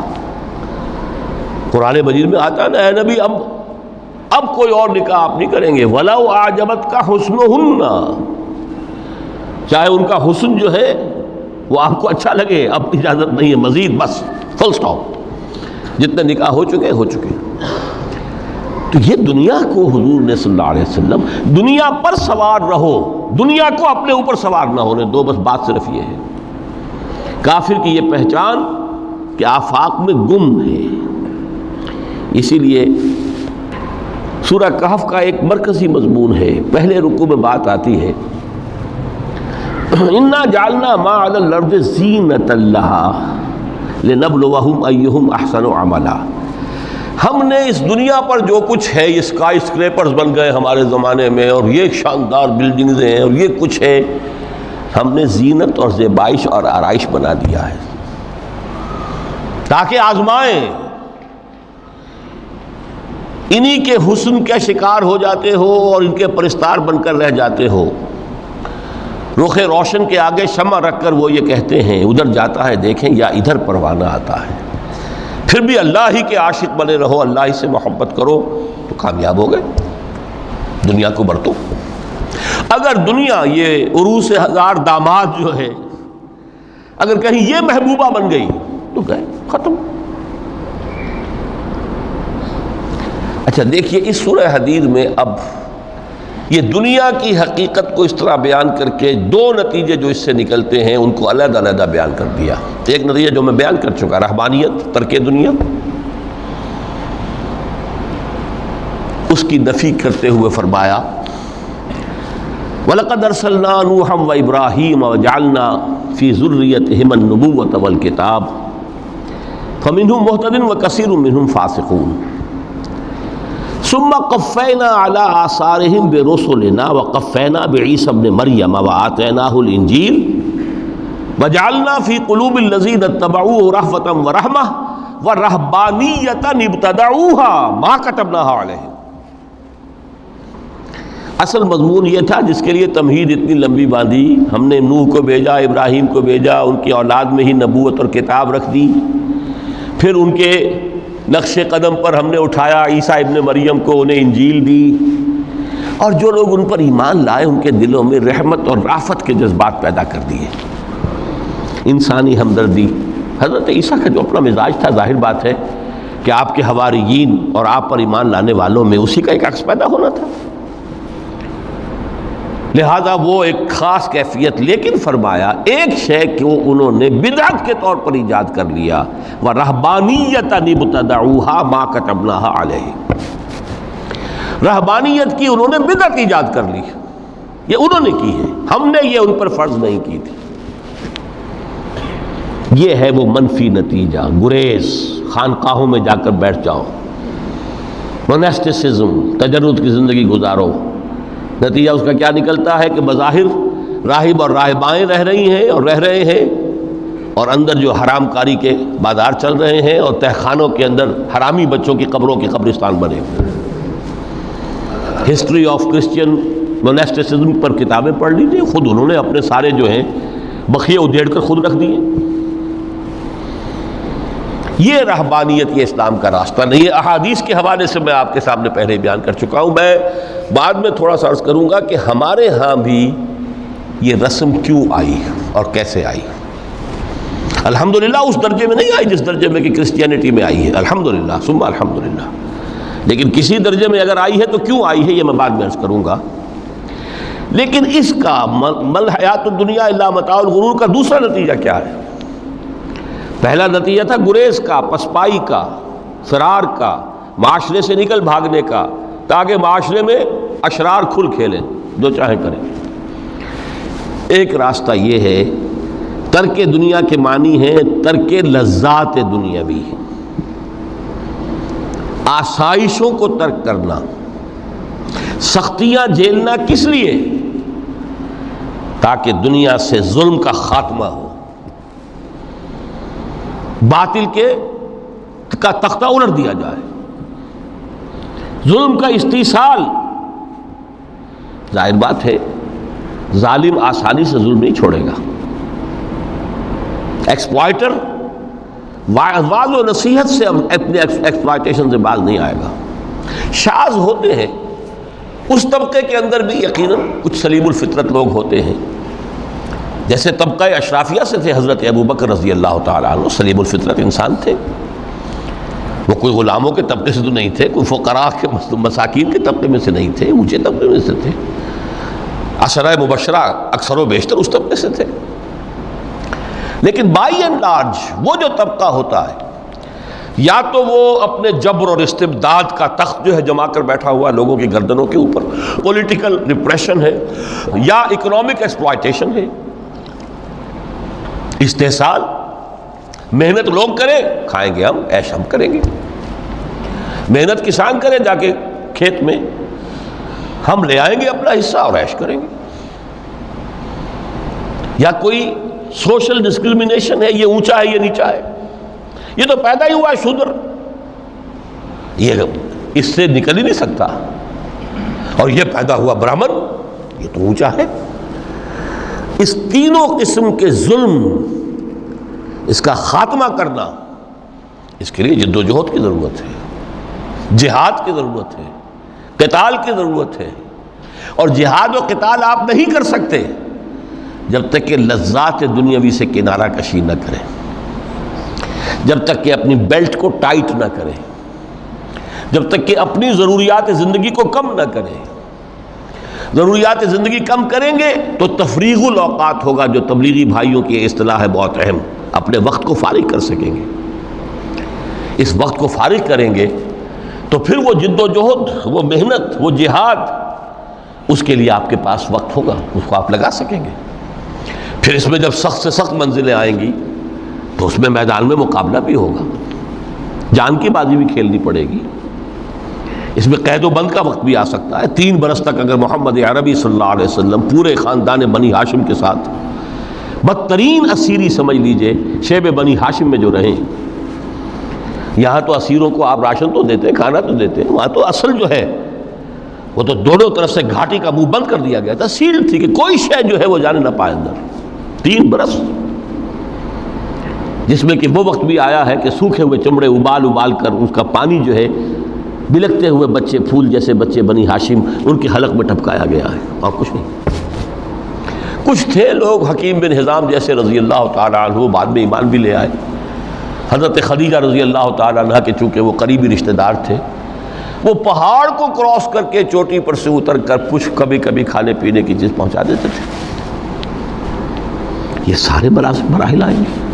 قرآن مجید میں آتا ہے نا، اے نبی اب کوئی اور نکاح آپ نہیں کریں گے. وَلَوْ أَعْجَبَتْكَ حُسْنُهُنَّ، چاہے ان کا حسن جو ہے وہ آپ کو اچھا لگے، اب اجازت نہیں ہے مزید، بس فل سٹاپ. جتنے نکاح ہو چکے. تو یہ دنیا کو حضور نے صلی اللہ علیہ وسلم دنیا پر سوار رہو، دنیا کو اپنے اوپر سوار نہ ہونے دو. بس بات صرف یہ ہے. کافر کی یہ پہچان کہ آفاق میں گم ہے. اسی لیے سورہ کہف کا ایک مرکزی مضمون ہے. پہلے رکوع میں بات آتی ہے اِنَّا جَعَلْنَا مَا عَلَى الْأَرْضِ زِینَةً لَهَا لِنَبْلُوَهُمْ أَيُّهُمْ أَحْسَنُ عَمَلًا. ہم نے اس دنیا پر جو کچھ ہے، یہ اسکائی اسکریپرز بن گئے ہمارے زمانے میں، اور یہ شاندار بلڈنگز ہیں، اور یہ کچھ ہے، ہم نے زینت اور زیبائش اور آرائش بنا دیا ہے تاکہ آزمائیں. انہی کے حسن کے شکار ہو جاتے ہو اور ان کے پرستار بن کر رہ جاتے ہو. رخ روشن کے آگے شمع رکھ کر وہ یہ کہتے ہیں ادھر جاتا ہے دیکھیں یا ادھر پروانہ آتا ہے. پھر بھی اللہ ہی کے عاشق بنے رہو، اللہ ہی سے محبت کرو تو کامیاب ہو گئے. دنیا کو برتو. اگر دنیا یہ عروس ہزار داماد جو ہے، اگر کہیں یہ محبوبہ بن گئی تو گئے، ختم. اچھا دیکھیے اس سورہ حدید میں اب یہ دنیا کی حقیقت کو اس طرح بیان کر کے دو نتیجے جو اس سے نکلتے ہیں ان کو علیحدہ علیحدہ بیان کر دیا. ایک نتیجہ جو میں بیان کر چکا، رہبانیت، ترک دنیا، اس کی نفی کرتے ہوئے فرمایا وَلَقَدْ أَرْسَلْنَا نُوحًا وَإِبْرَاهِيمَ وَجَعَلْنَا فِي ذُرِّيَّتِهِمَا النُّبُوَّةَ وَالْكِتَابَ فَمِنْهُمْ مُهْتَدٍ وَكَثِيرٌ مِّنْهُمْ فَاسِقُونَ ثم قفينا على آثارهم برسلنا وقفينا بعيسى ابن مريم وآتيناه الإنجيل وجعلنا في قلوب الذين اتبعوه رأفة ورحمة ورهبانية ابتدعوها ما كتبناها عليهم. اصل مضمون یہ تھا جس کے لیے تمہید اتنی لمبی باندھی. ہم نے نوح کو بھیجا، ابراہیم کو بھیجا، ان کی اولاد میں ہی نبوت اور کتاب رکھ دی. پھر ان کے نقش قدم پر ہم نے اٹھایا عیسیٰ ابن مریم کو، انہیں انجیل دی. اور جو لوگ ان پر ایمان لائے ان کے دلوں میں رحمت اور رافت کے جذبات پیدا کر دیے، انسانی ہمدردی. حضرت عیسیٰ کا جو اپنا مزاج تھا، ظاہر بات ہے کہ آپ کے حواریین اور آپ پر ایمان لانے والوں میں اسی کا ایک عکس پیدا ہونا تھا. لہذا وہ ایک خاص کیفیت، لیکن فرمایا ایک شے کو انہوں نے بدعت کے طور پر ایجاد کر لیا، وَرَهْبَانِيَّةً ابْتَدَعُوهَا مَا كَتَبْنَاهَا عَلَيْهِمْ. رہبانیت کی انہوں نے بدعت ایجاد کر لی، یہ انہوں نے کی ہے، ہم نے یہ ان پر فرض نہیں کی تھی. یہ ہے وہ منفی نتیجہ. گریز، خانقاہوں میں جا کر بیٹھ جاؤ، موناسٹسزم، تجرد کی زندگی گزارو. نتیجہ اس کا کیا نکلتا ہے کہ بظاہر راہب اور راہبائیں رہ رہی ہیں اور رہ رہے ہیں، اور اندر جو حرام کاری کے بازار چل رہے ہیں، اور تہخانوں کے اندر حرامی بچوں کی قبروں کے قبرستان بنے ہوئے. ہسٹری آف کرسچین موناسٹسزم پر کتابیں پڑھ لیجیے، خود انہوں نے اپنے سارے جو ہیں بخیے ادھیڑ کر خود رکھ دیے. یہ رہبانیت، یہ اسلام کا راستہ نہیں ہے. احادیث کے حوالے سے میں آپ کے سامنے پہلے بیان کر چکا ہوں. میں بعد میں تھوڑا سا عرض کروں گا کہ ہمارے ہاں بھی یہ رسم کیوں آئی اور کیسے آئی. الحمدللہ اس درجے میں نہیں آئی جس درجے میں کہ کرسچینٹی میں آئی ہے، الحمدللہ ثم الحمدللہ. لیکن کسی درجے میں اگر آئی ہے تو کیوں آئی ہے یہ میں بعد میں عرض کروں گا. لیکن اس کا مل حیات الدنیا الا متاع الغرور کا دوسرا نتیجہ کیا ہے؟ پہلا نتیجہ تھا گریز کا، پسپائی کا، فرار کا، معاشرے سے نکل بھاگنے کا، تاکہ معاشرے میں اشرار کھل کھیلیں، جو چاہیں کریں. ایک راستہ یہ ہے، ترک دنیا کے معنی ہے ترک لذات دنیاوی، آسائشوں کو ترک کرنا. سختیاں جھیلنا کس لیے؟ تاکہ دنیا سے ظلم کا خاتمہ ہو، باطل کا تختہ الٹ دیا جائے، ظلم کا استیصال. ظاہر بات ہے ظالم آسانی سے ظلم نہیں چھوڑے گا. ایکسپلائٹر واض و نصیحت سے اپنے ایکسپلائٹیشن سے باز نہیں آئے گا. شاذ ہوتے ہیں اس طبقے کے اندر بھی یقیناً کچھ سلیم الفطرت لوگ ہوتے ہیں، جیسے طبقہ اشرافیہ سے تھے حضرت ابو بکر رضی اللہ تعالیٰ عنہ، سلیم الفطرت انسان تھے. وہ کوئی غلاموں کے طبقے سے تو نہیں تھے، کوئی فقراء کے مساکین کے طبقے میں سے نہیں تھے، اونچے طبقے میں سے تھے. عشرہ مبشرہ اکثر و بیشتر اس طبقے سے تھے. لیکن بائی اینڈ لارج وہ جو طبقہ ہوتا ہے، یا تو وہ اپنے جبر اور استبداد کا تخت جو ہے جما کر بیٹھا ہوا لوگوں کی گردنوں کے اوپر، پولیٹیکل ریپریشن ہے، یا اکنامک ایکسپلائٹیشن ہے، استحصال. محنت لوگ کریں، کھائیں گے ہم، عیش ہم کریں گے. محنت کسان کریں جا کے کھیت میں، ہم لے آئیں گے اپنا حصہ اور عیش کریں گے. یا کوئی سوشل ڈسکریمنیشن ہے، یہ اونچا ہے یہ نیچا ہے، یہ تو پیدا ہی ہوا ہے شودر، یہ اس سے نکل ہی نہیں سکتا، اور یہ پیدا ہوا برہمن، یہ تو اونچا ہے. اس تینوں قسم کے ظلم، اس کا خاتمہ کرنا، اس کے لیے جد و جہد کی ضرورت ہے، جہاد کی ضرورت ہے، قتال کی ضرورت ہے. اور جہاد و قتال آپ نہیں کر سکتے جب تک کہ لذات دنیاوی سے کنارہ کشی نہ کریں، جب تک کہ اپنی بیلٹ کو ٹائٹ نہ کریں، جب تک کہ اپنی ضروریات زندگی کو کم نہ کریں. ضروریات زندگی کم کریں گے تو تفریغ الاوقات ہوگا، جو تبلیغی بھائیوں کی اصطلاح ہے بہت اہم. اپنے وقت کو فارغ کر سکیں گے. اس وقت کو فارغ کریں گے تو پھر وہ جد و جہد، وہ محنت، وہ جہاد، اس کے لیے آپ کے پاس وقت ہوگا، اس کو آپ لگا سکیں گے. پھر اس میں جب سخت سے سخت منزلیں آئیں گی تو اس میں میدان میں مقابلہ بھی ہوگا، جان کی بازی بھی کھیلنی پڑے گی. اس میں قید و بند کا وقت بھی آ سکتا ہے. 3 برس تک اگر محمد عربی صلی اللہ علیہ وسلم پورے خاندان بنی ہاشم کے ساتھ، بدترین اسیری سمجھ لیجئے شیب بنی ہاشم میں جو رہیں، یہاں تو اسیروں کو آپ راشن تو دیتے ہیں، کھانا تو دیتے ہیں، وہاں تو اصل جو ہے وہ تو دونوں طرف سے گھاٹی کا منہ بند کر دیا گیا تھا، سیل تھی کہ کوئی شے جو ہے وہ جانے نہ پائے اندر. 3 برس جس میں کہ وہ وقت بھی آیا ہے کہ سوکھے ہوئے چمڑے ابال کر اس کا پانی جو ہے بلکتے ہوئے بچے، پھول جیسے بچے بنی ہاشم، ان کی حلق میں ٹپکایا گیا ہے، اور کچھ نہیں. کچھ تھے لوگ، حکیم بن حزام جیسے رضی اللہ تعالیٰ عنہ، بعد میں ایمان بھی لے آئے. حضرت خدیجہ رضی اللہ تعالیٰ عنہ کے چونکہ وہ قریبی رشتہ دار تھے، وہ پہاڑ کو کراس کر کے چوٹی پر سے اتر کر کچھ کبھی کبھی کھانے پینے کی چیز پہنچا دیتے تھے. یہ سارے مراحل آئیں گے.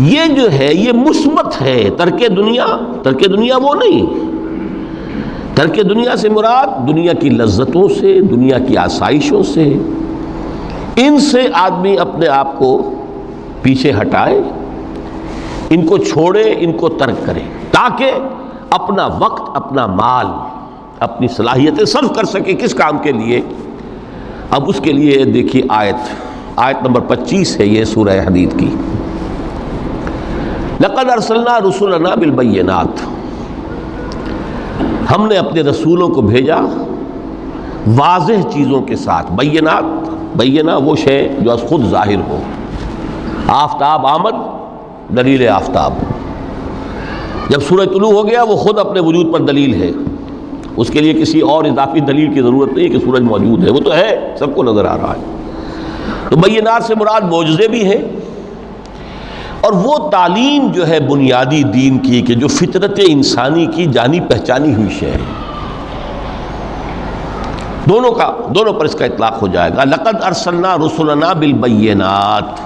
یہ جو ہے یہ مثبت ہے. ترک دنیا وہ نہیں. ترک دنیا سے مراد دنیا کی لذتوں سے، دنیا کی آسائشوں سے، ان سے آدمی اپنے آپ کو پیچھے ہٹائے، ان کو چھوڑے، ان کو ترک کرے، تاکہ اپنا وقت، اپنا مال، اپنی صلاحیتیں صرف کر سکے. کس کام کے لیے؟ اب اس کے لیے دیکھیے آیت نمبر 25 ہے یہ سورہ حدید کی. لقد ارسلنا رسلنا بالبینات، ہم نے اپنے رسولوں کو بھیجا واضح چیزوں کے ساتھ. بینہ وہ شے جو از خود ظاہر ہو. آفتاب آمد، دلیل آفتاب. جب سورج طلوع ہو گیا وہ خود اپنے وجود پر دلیل ہے، اس کے لیے کسی اور اضافی دلیل کی ضرورت نہیں کہ سورج موجود ہے، وہ تو ہے، سب کو نظر آ رہا ہے. تو بینات سے مراد معجزے بھی ہیں، اور وہ تعلیم جو ہے بنیادی دین کی کہ جو فطرت انسانی کی جانی پہچانی ہوئی شے ہے. دونوں پر اس کا اطلاق ہو جائے گا. لقد ارسلنا رسلنا بالبینات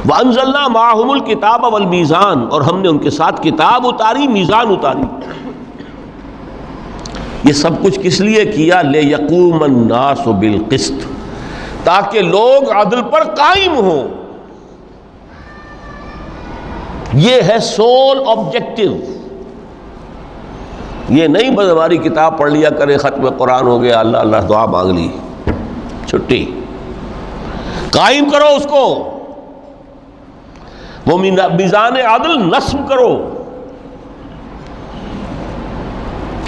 وانزلنا معهم الکتاب والمیزان، اور ہم نے ان کے ساتھ کتاب اتاری، میزان اتاری. یہ سب کچھ کس لیے کیا؟ لیقوم الناس بالقسط، تاکہ لوگ عدل پر قائم ہوں. یہ ہے سول آبجیکٹو. یہ نہیں بس ہماری کتاب پڑھ لیا کرے، ختم قرآن ہو گیا، اللہ اللہ دعا مانگ لی، چھٹی. قائم کرو اس کو، وہ میزان عدل نصب کرو،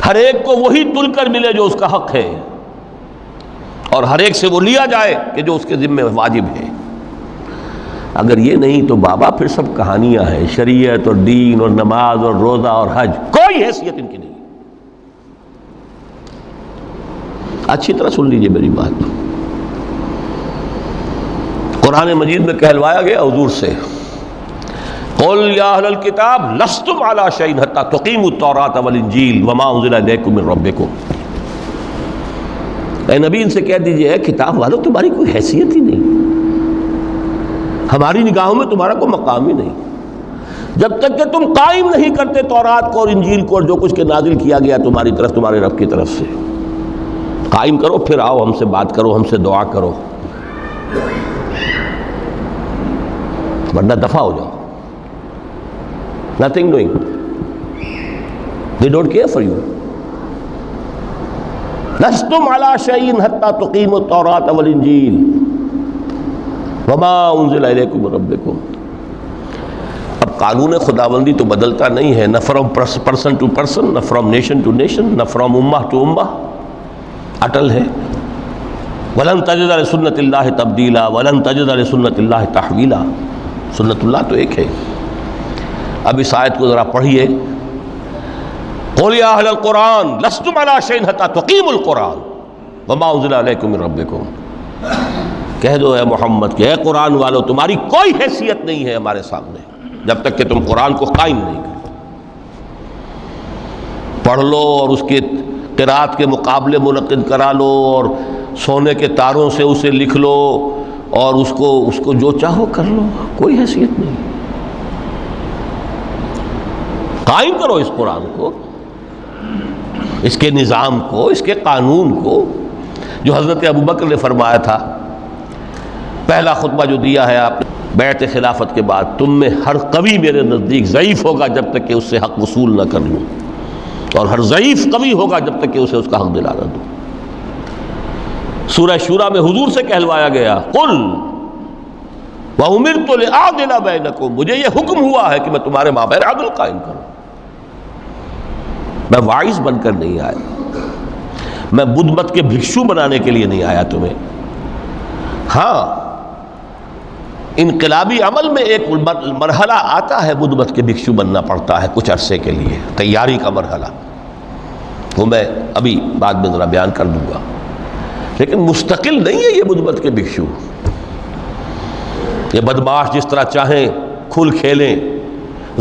ہر ایک کو وہی تل کر ملے جو اس کا حق ہے، اور ہر ایک سے وہ لیا جائے کہ جو اس کے ذمہ واجب ہے. اگر یہ نہیں تو بابا پھر سب کہانیاں ہیں. شریعت اور دین اور نماز اور روزہ اور حج، کوئی حیثیت ان کی نہیں. اچھی طرح سن لیجئے میری بات. قرآن مجید میں کہلوایا گیا حضور سے، قل یا اہل الکتاب لستم علی شیء حتی تقیموا التوراۃ والانجیل وما انزل الیکم من ربکم. اے نبی ان سے کہہ دیجئے، کتاب والوں تمہاری کوئی حیثیت ہی نہیں، ہماری نگاہوں میں تمہارا کوئی مقام ہی نہیں، جب تک کہ تم قائم نہیں کرتے تورات کو اور انجیل کو اور جو کچھ کے نازل کیا گیا تمہاری طرف، تمہارے رب کی طرف سے. قائم کرو، پھر آؤ ہم سے بات کرو، ہم سے دعا کرو، ورنہ دفع ہو جاؤ. Nothing doing. They don't care for you. لستم علی شیء حتی تقیموا التوراۃ والانجیل وما انزل الیکم من ربکم. اب قانون خداوندی تو بدلتا نہیں ہے، نہ فرام پرسن ٹو پرسن، نہ فرام نیشن ٹو نیشن، نہ فرام امہ ٹو امہ، اٹل ہے. ولن تجد لسنت اللہ تبدیلا ولن تجد لسنت اللہ تحویلا. سنت اللہ تو ایک ہے. اب اس آیت کو ذرا پڑھیے. قل یا اہل القرآن لستم علی شیء حتی تقیموا القرآن وما انزل الیکم من ربکم. کہہ دو اے محمد کہ اے قرآن والو تمہاری کوئی حیثیت نہیں ہے ہمارے سامنے جب تک کہ تم قرآن کو قائم نہیں کرو. پڑھ لو اور اس کے قرات کے مقابلے منعقد کرا لو، اور سونے کے تاروں سے اسے لکھ لو، اور اس کو جو چاہو کر لو، کوئی حیثیت نہیں. قائم کرو اس قرآن کو، اس کے نظام کو، اس کے قانون کو، جو حضرت ابوبکر نے فرمایا تھا. پہلا خطبہ جو دیا ہے آپ نے بیعت خلافت کے بعد، تم میں ہر قوی میرے نزدیک ضعیف ہوگا جب تک کہ اس سے حق وصول نہ کر لوں، اور ہر ضعیف قوی ہوگا جب تک کہ اسے اس کا حق دلا نہ دوں. سورہ شورى میں حضور سے کہلوایا گیا، قل وَأُمِرْتُ لِأَعْدِلَ بَيْنَكُمْ، مجھے یہ حکم ہوا ہے کہ میں تمہارے مابین عدل قائم کروں. میں واعظ بن کر نہیں آیا، میں بدھ مت کے بھکشو بنانے کے لیے نہیں آیا تمہیں. ہاں انقلابی عمل میں ایک مرحلہ آتا ہے، بدھ مت کے بھکشو بننا پڑتا ہے کچھ عرصے کے لیے، تیاری کا مرحلہ، وہ میں ابھی بعد میں ذرا بیان کر دوں گا. لیکن مستقل نہیں ہے یہ بدھ مت کے بھکشو. یہ بدماش جس طرح چاہیں کھل کھیلیں،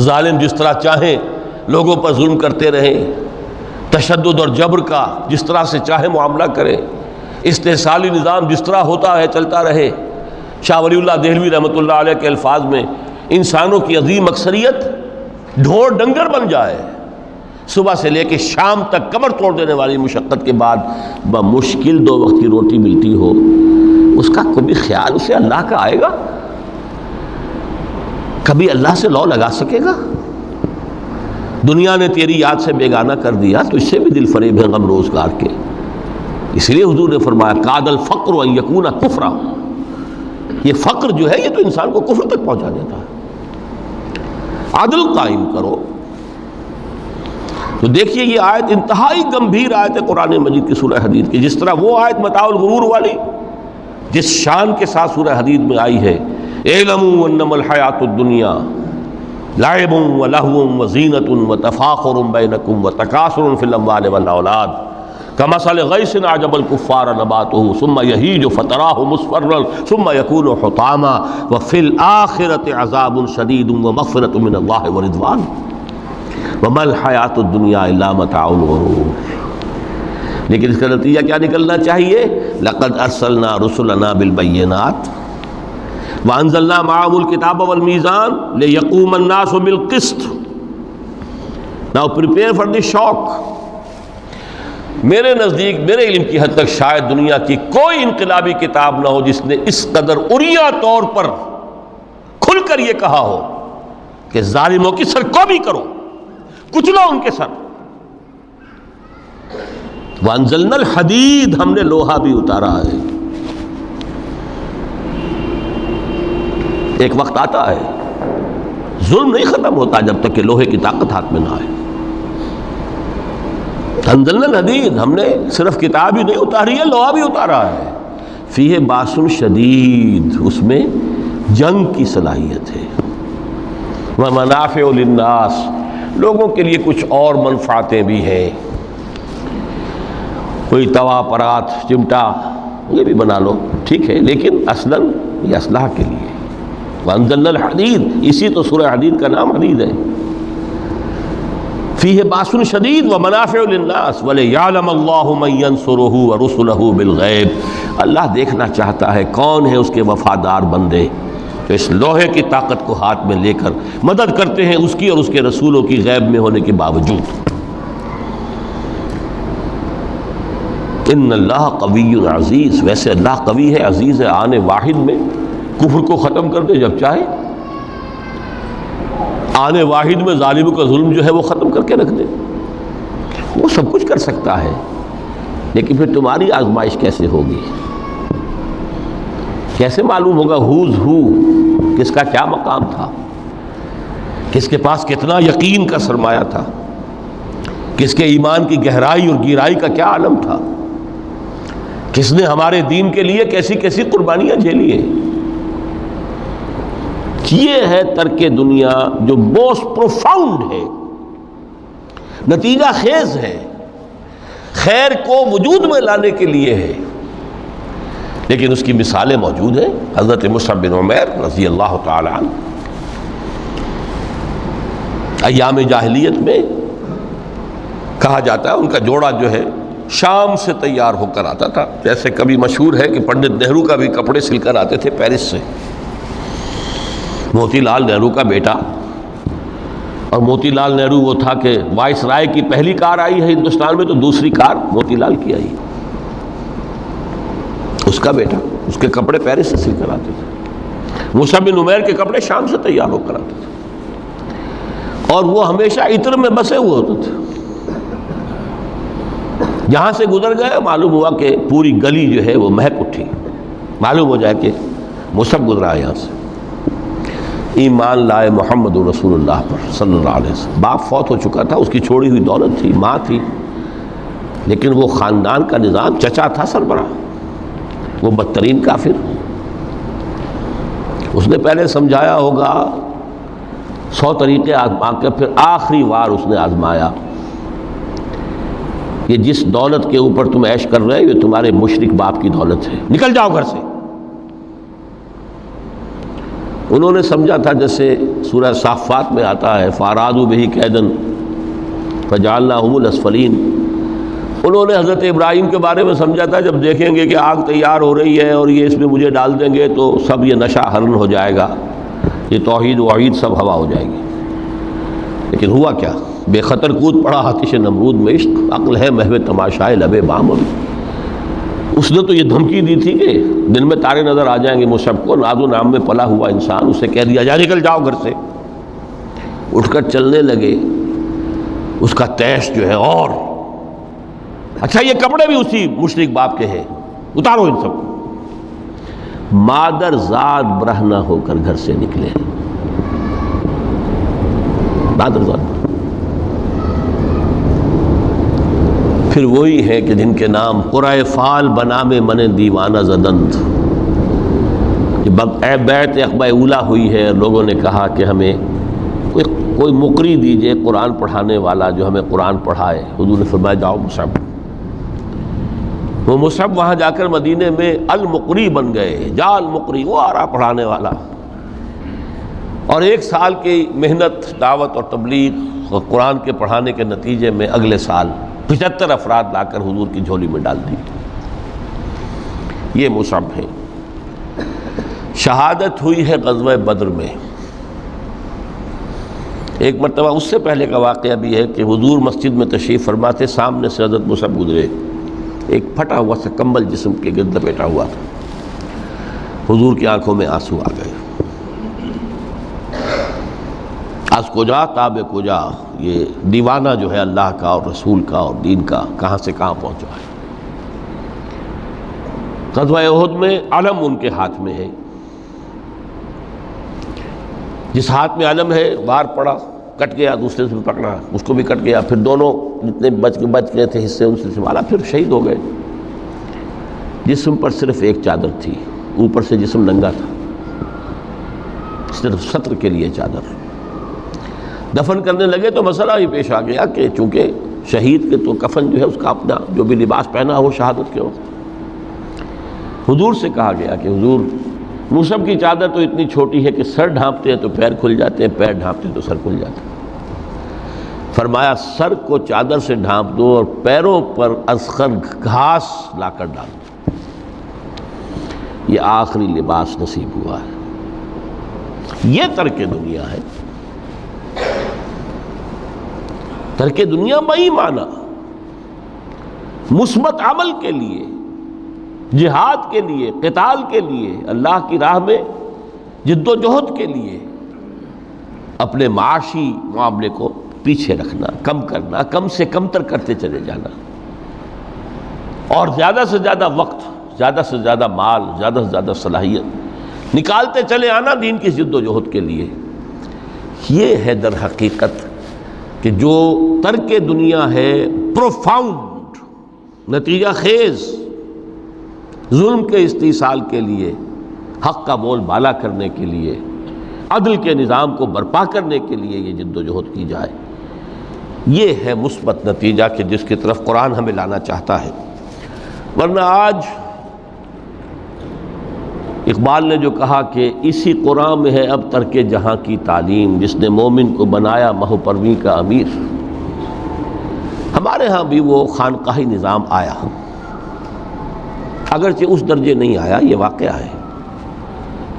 ظالم جس طرح چاہیں لوگوں پر ظلم کرتے رہیں، تشدد اور جبر کا جس طرح سے چاہیں معاملہ کریں، استحصالی نظام جس طرح ہوتا ہے چلتا رہے. شاہ ولی اللہ دہلوی رحمۃ اللہ علیہ کے الفاظ میں انسانوں کی عظیم اکثریت ڈھور ڈنگر بن جائے، صبح سے لے کے شام تک کمر توڑ دینے والی مشقت کے بعد بمشکل 2 وقت کی روٹی ملتی ہو، اس کا کبھی خیال اسے اللہ کا آئے گا؟ کبھی اللہ سے لو لگا سکے گا؟ دنیا نے تیری یاد سے بیگانہ کر دیا تو اس سے بھی دل فریب ہے غم روزگار کے. اس لیے حضور نے فرمایا قاد الفقر ان یکون کفرا، یہ فقر جو ہے یہ تو انسان کو کفر تک پہنچا دیتا ہے. عدل قائم کرو. تو دیکھیے یہ آیت انتہائی گمبھیر آیت ہے قرآن مجید کی سورہ حدید کی. جس طرح وہ آیت متاع الغرور والی جس شان کے ساتھ سورہ حدید میں آئی ہے، اعلموا انما الحیات الدنیا لعب ولہو وزینۃ وتفاخر بینکم وتکاثر فی الاموال والاولاد کمثل غیث اعجب الکفار نباتہ ثم یہیج فتراہ مصفرا ثم یکون حطاما وفی الآخرۃ عذاب شدید ومغفرۃ من اللہ ورضوان وما الحیات الدنیا الا متاع الغرور. لیکن اس کا نتیجہ کیا نکلنا چاہیے؟ لقد ارسلنا رسلنا بالبینات وانزلنا معهم الکتاب والمیزان لیقوم الناس بالقسط. Now prepare for the shock. میرے نزدیک میرے علم کی حد تک شاید دنیا کی کوئی انقلابی کتاب نہ ہو جس نے اس قدر عریاں طور پر کھل کر یہ کہا ہو کہ ظالموں کی سرکوبی کرو، کچلو ان کے سر. وانزلنا الحدید، ہم نے لوہا بھی اتارا ہے. ایک وقت آتا ہے ظلم نہیں ختم ہوتا جب تک کہ لوہے کی طاقت ہاتھ میں نہ آئے. انزلنا الحدید، ہم نے صرف کتاب ہی نہیں اتاری ہے، لوہا بھی اتارا ہے. فیہ باس شدید، اس میں جنگ کی صلاحیت ہے. ومنافع للناس، لوگوں کے لیے کچھ اور منفعتیں بھی ہیں. کوئی توا پرات چمٹا یہ بھی بنا لو، ٹھیک ہے، لیکن اصلاً یہ اسلحہ کے لیے. وانزلنا الحدید، اسی تو سورہ حدید کا نام حدید ہے. فیہ باس شدید ومنافع للناس ولیعلم اللہ من ینصرہ ورسلہ بالغیب. اللہ دیکھنا چاہتا ہے کون ہے اس کے وفادار بندے جو اس لوہے کی طاقت کو ہاتھ میں لے کر مدد کرتے ہیں اس کی اور اس کے رسولوں کی غیب میں ہونے کے باوجود. ان اللہ قوی عزیز، ویسے اللہ قوی ہے، عزیز ہے. آنے واحد میں کفر کو ختم کر دے جب چاہے، آنے واحد میں ظالموں کا ظلم جو ہے وہ ختم کر کے رکھ دے. وہ سب کچھ کر سکتا ہے. لیکن پھر تمہاری آزمائش کیسے ہوگی؟ کیسے معلوم ہوگا ہوز ہو، کس کا کیا مقام تھا، کس کے پاس کتنا یقین کا سرمایہ تھا، کس کے ایمان کی گہرائی اور گہرائی کا کیا عالم تھا، کس نے ہمارے دین کے لیے کیسی کیسی قربانیاں جھیلی ہیں. یہ ہے ترک دنیا جو موسٹ پروفاؤنڈ ہے، نتیجہ خیز ہے، خیر کو وجود میں لانے کے لیے ہے. لیکن اس کی مثالیں موجود ہیں. حضرت مصعب بن عمیر رضی اللہ تعالی عنہ ایام جاہلیت میں کہا جاتا ہے ان کا جوڑا جو ہے شام سے تیار ہو کر آتا تھا. جیسے کبھی مشہور ہے کہ پنڈت نہرو کا بھی کپڑے سل کر آتے تھے پیرس سے. موتی لال نہرو کا بیٹا، اور موتی لال نہرو وہ تھا کہ وائس رائے کی پہلی کار آئی ہے ہندوستان میں تو دوسری کار موتی لال کی آئی. اس کا بیٹا، اس کے کپڑے پیرس سے سل کر آتے تھے. مصعب بن عمیر کے کپڑے شام سے تیار ہو کر آتے تھے، اور وہ ہمیشہ عطر میں بسے ہوئے ہوتے تھے. جہاں سے گزر گئے معلوم ہوا کہ پوری گلی جو ہے وہ مہک اٹھی. معلوم ہو جائے کہ مصعب گزرا ہے یہاں سے. ایمان لائے محمد رسول اللہ پر صلی اللہ علیہ وسلم. باپ فوت ہو چکا تھا، اس کی چھوڑی ہوئی دولت تھی، ماں تھی، لیکن وہ خاندان کا نظام، چچا تھا سربراہ، وہ بدترین کافر، اس نے پہلے سمجھایا ہوگا 100 طریقے آزما کے پھر آخری بار اس نے آزمایا کہ جس دولت کے اوپر تم عیش کر رہے ہو یہ تمہارے مشرک باپ کی دولت ہے، نکل جاؤ گھر سے۔ انہوں نے سمجھا تھا جیسے سورہ صافات میں آتا ہے فَأَرَادُوا بِهِ كَيْدًا فَجَعَلْنَاهُمُ الْأَسْفَلِينَ، انہوں نے حضرت ابراہیم کے بارے میں سمجھا تھا جب دیکھیں گے کہ آگ تیار ہو رہی ہے اور یہ اس میں مجھے ڈال دیں گے تو سب یہ نشہ حرن ہو جائے گا، یہ توحید وحید سب ہوا ہو جائے گی۔ لیکن ہوا کیا؟ بے خطر کود پڑا آتش نمرود میں، عشق عقل ہے محو تماشائے لبے بام۔ اس نے تو یہ دھمکی دی تھی کہ دن میں تارے نظر آ جائیں گے مصعب کو، ناز و نام میں پلا ہوا انسان، اسے کہہ دیا جا نکل جاؤ گھر سے۔ اٹھ کر چلنے لگے، اس کا تیش جو ہے اور اچھا یہ کپڑے بھی اسی مشرک باپ کے ہیں، اتارو ان سب کو۔ مادر ذات برہنہ ہو کر گھر سے نکلے، مادر ذات۔ پھر وہی ہے کہ جن کے نام قرائے فال بنام من دیوانہ زدند، بیعت عقبہ اولا ہوئی ہے، لوگوں نے کہا کہ ہمیں کوئی مقری دیجئے قرآن پڑھانے والا جو ہمیں قرآن پڑھائے۔ حضور نے فرمایا جاؤ مصعب۔ وہ مصعب وہاں جا کر مدینے میں المقری بن گئے، جا المقری، وہ آ رہا پڑھانے والا۔ اور 1 سال کی محنت دعوت اور تبلیغ اور قرآن کے پڑھانے کے نتیجے میں اگلے سال 75 افراد لا کر حضور کی جھولی میں ڈال دی۔ یہ مصعب ہے۔ شہادت ہوئی ہے غزوہ بدر میں۔ ایک مرتبہ اس سے پہلے کا واقعہ بھی ہے کہ حضور مسجد میں تشریف فرماتے، سامنے سے حضرت مصعب گزرے، ایک پھٹا ہوا سا کمبل جسم کے گرد لپیٹا ہوا تھا۔ حضور کی آنکھوں میں آنسو آ گئے۔ از کجا تاب کجا، یہ دیوانہ جو ہے اللہ کا اور رسول کا اور دین کا کہاں سے کہاں پہنچا ہے۔ غزوہ احد میں علم ان کے ہاتھ میں ہے، جس ہاتھ میں علم ہے وار پڑا، کٹ گیا، دوسرے سے پکڑا، اس کو بھی کٹ گیا، پھر دونوں جتنے بچ گئے تھے حصے ان سے سنبھالا، پھر شہید ہو گئے۔ جسم پر صرف ایک چادر تھی، اوپر سے جسم ننگا تھا، صرف ستر کے لیے چادر۔ دفن کرنے لگے تو مسئلہ ہی پیش آ گیا کہ چونکہ شہید کے تو کفن جو ہے اس کا اپنا جو بھی لباس پہنا ہو شہادت کے وقت، حضور سے کہا گیا کہ حضور مصعب کی چادر تو اتنی چھوٹی ہے کہ سر ڈھانپتے ہیں تو پیر کھل جاتے ہیں، پیر ڈھانپتے ہیں تو سر کھل جاتے ہیں۔ فرمایا سر کو چادر سے ڈھانپ دو اور پیروں پر اذخر گھاس لا کر ڈال دو، یہ آخری لباس نصیب ہوا ہے۔ یہ ترک دنیا ہے۔ ترک دنیا بئی معنی مثبت عمل کے لیے، جہاد کے لیے، قتال کے لیے، اللہ کی راہ میں جد و جہد کے لیے، اپنے معاشی معاملے کو پیچھے رکھنا، کم کرنا، کم سے کم تر کرتے چلے جانا، اور زیادہ سے زیادہ وقت، زیادہ سے زیادہ مال، زیادہ سے زیادہ صلاحیت نکالتے چلے آنا دین کی جد و جہد کے لیے۔ یہ ہے در حقیقت کہ جو ترک دنیا ہے پروفاؤنڈ، نتیجہ خیز، ظلم کے استحصال کے لیے، حق کا بول بالا کرنے کے لیے، عدل کے نظام کو برپا کرنے کے لیے یہ جد و جہد کی جائے، یہ ہے مثبت نتیجہ کہ جس کی طرف قرآن ہمیں لانا چاہتا ہے۔ ورنہ آج اقبال نے جو کہا کہ اسی قرآن میں ہے اب ترک جہاں کی تعلیم، جس نے مومن کو بنایا مہو پرویں کا امیر۔ ہمارے ہاں بھی وہ خانقاہی نظام آیا، اگرچہ اس درجے نہیں آیا، یہ واقعہ ہے۔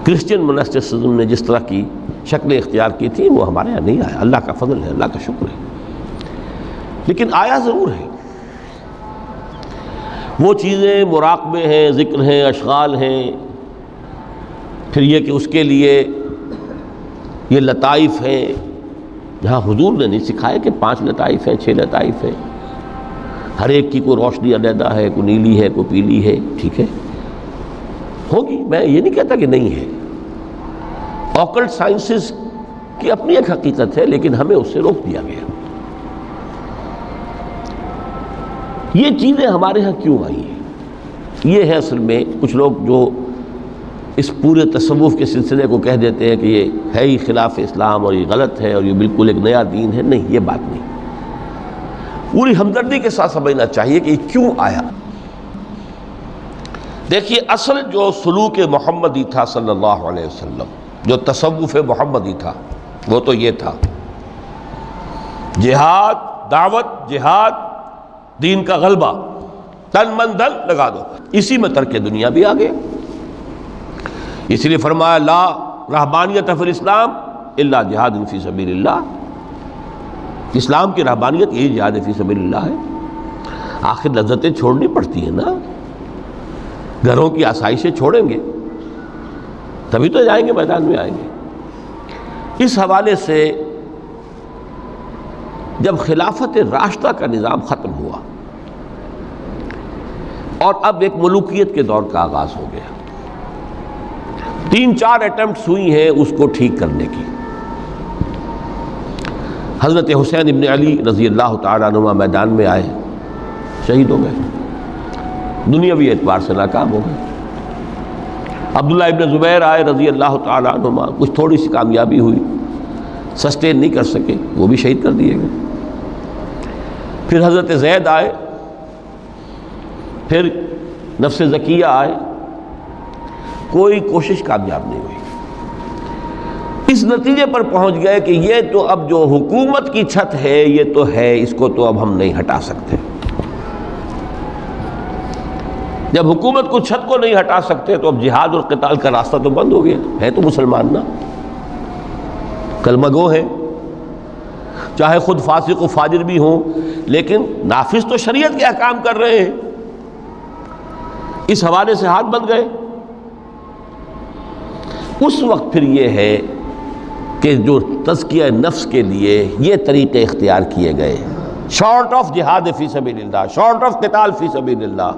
کرسچن منسٹسزم نے جس طرح کی شکلیں اختیار کی تھی وہ ہمارے یہاں نہیں آیا، اللہ کا فضل ہے، اللہ کا شکر ہے، لیکن آیا ضرور ہے۔ وہ چیزیں مراقبے ہیں، ذکر ہیں، اشغال ہیں، پھر یہ کہ اس کے لیے یہ لطائف ہیں، جہاں حضور نے نہیں سکھایا کہ 5 لطائف ہیں، 6 لطائف ہیں، ہر ایک کی کوئی روشنی علیحدہ ہے، کوئی نیلی ہے، کوئی پیلی ہے، ٹھیک ہے، ہوگی، میں یہ نہیں کہتا کہ نہیں ہے۔ آکلٹ سائنسز کی اپنی ایک حقیقت ہے، لیکن ہمیں اس سے روک دیا گیا۔ یہ چیزیں ہمارے ہاں کیوں آئی ہیں؟ یہ ہے اصل میں کچھ لوگ جو اس پورے تصوف کے سلسلے کو کہہ دیتے ہیں کہ یہ ہے ہی خلاف اسلام اور یہ غلط ہے اور یہ بالکل ایک نیا دین ہے. نہیں، یہ بات نہیں. پوری ہمدردی کے ساتھ سمجھنا چاہیے کہ یہ کیوں آیا. دیکھیے، اصل جو سلوک محمدی تھا صلی اللہ علیہ وسلم، جو تصوف محمدی تھا، وہ تو یہ تھا: جہاد، دعوت، جہاد، دین کا غلبہ، تن من دل لگا دو. اسی میں ترک دنیا بھی آ گیا. اس لیے فرمایا لا رہبانیت فی الاسلام الا جہاد فی سبیل اللہ. اسلام کی رہبانیت یہی جہاد فی سبیل اللہ ہے. آخر لذتیں چھوڑنی پڑتی ہیں نا، گھروں کی آسائشیں چھوڑیں گے تبھی تو جائیں گے، میدان میں آئیں گے. اس حوالے سے جب خلافت راشدہ کا نظام ختم ہوا اور اب ایک ملوکیت کے دور کا آغاز ہو گیا، 3-4 اٹیمپٹس ہوئی ہیں اس کو ٹھیک کرنے کی. حضرت حسین ابن علی رضی اللہ تعالیٰ عنہ میدان میں آئے، شہید ہو گئے، دنیاوی اعتبار سے ناکام ہو گئے. عبداللہ ابن زبیر آئے رضی اللہ تعالیٰ عنہما، کچھ تھوڑی سی کامیابی ہوئی، سسٹین نہیں کر سکے، وہ بھی شہید کر دیے گئے. پھر حضرت زید آئے، پھر نفس زکیہ آئے، کوئی کوشش کامیاب نہیں ہوئی. اس نتیجے پر پہنچ گئے کہ یہ تو اب جو حکومت کی چھت ہے یہ تو ہے، اس کو تو اب ہم نہیں ہٹا سکتے. جب حکومت کو چھت کو نہیں ہٹا سکتے تو اب جہاد اور قتال کا راستہ تو بند ہو گیا. ہے تو مسلمان نا، کلمہ گو ہے، چاہے خود فاسق و فاجر بھی ہوں، لیکن نافذ تو شریعت کے احکام کر رہے ہیں. اس حوالے سے ہاتھ بند گئے. اس وقت پھر یہ ہے کہ جو تزکیہ نفس کے لیے یہ طریقے اختیار کیے گئے، شارٹ آف جہاد فی سبیل اللہ، شارٹ آف قتال فی سبیل اللہ.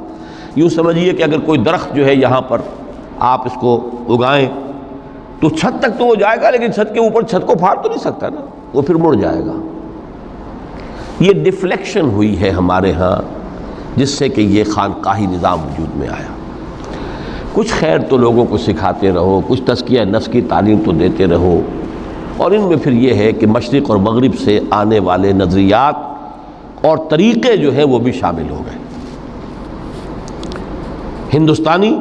یوں سمجھیے کہ اگر کوئی درخت جو ہے یہاں پر آپ اس کو اگائیں تو چھت تک تو وہ جائے گا، لیکن چھت کے اوپر چھت کو پھاڑ تو نہیں سکتا نا، وہ پھر مڑ جائے گا. یہ ڈیفلیکشن ہوئی ہے ہمارے ہاں، جس سے کہ یہ خانقاہی نظام وجود میں آیا. کچھ خیر تو لوگوں کو سکھاتے رہو، کچھ تزکیہ نفس کی تعلیم تو دیتے رہو، اور ان میں پھر یہ ہے کہ مشرق اور مغرب سے آنے والے نظریات اور طریقے جو ہیں وہ بھی شامل ہو گئے. ہندوستانی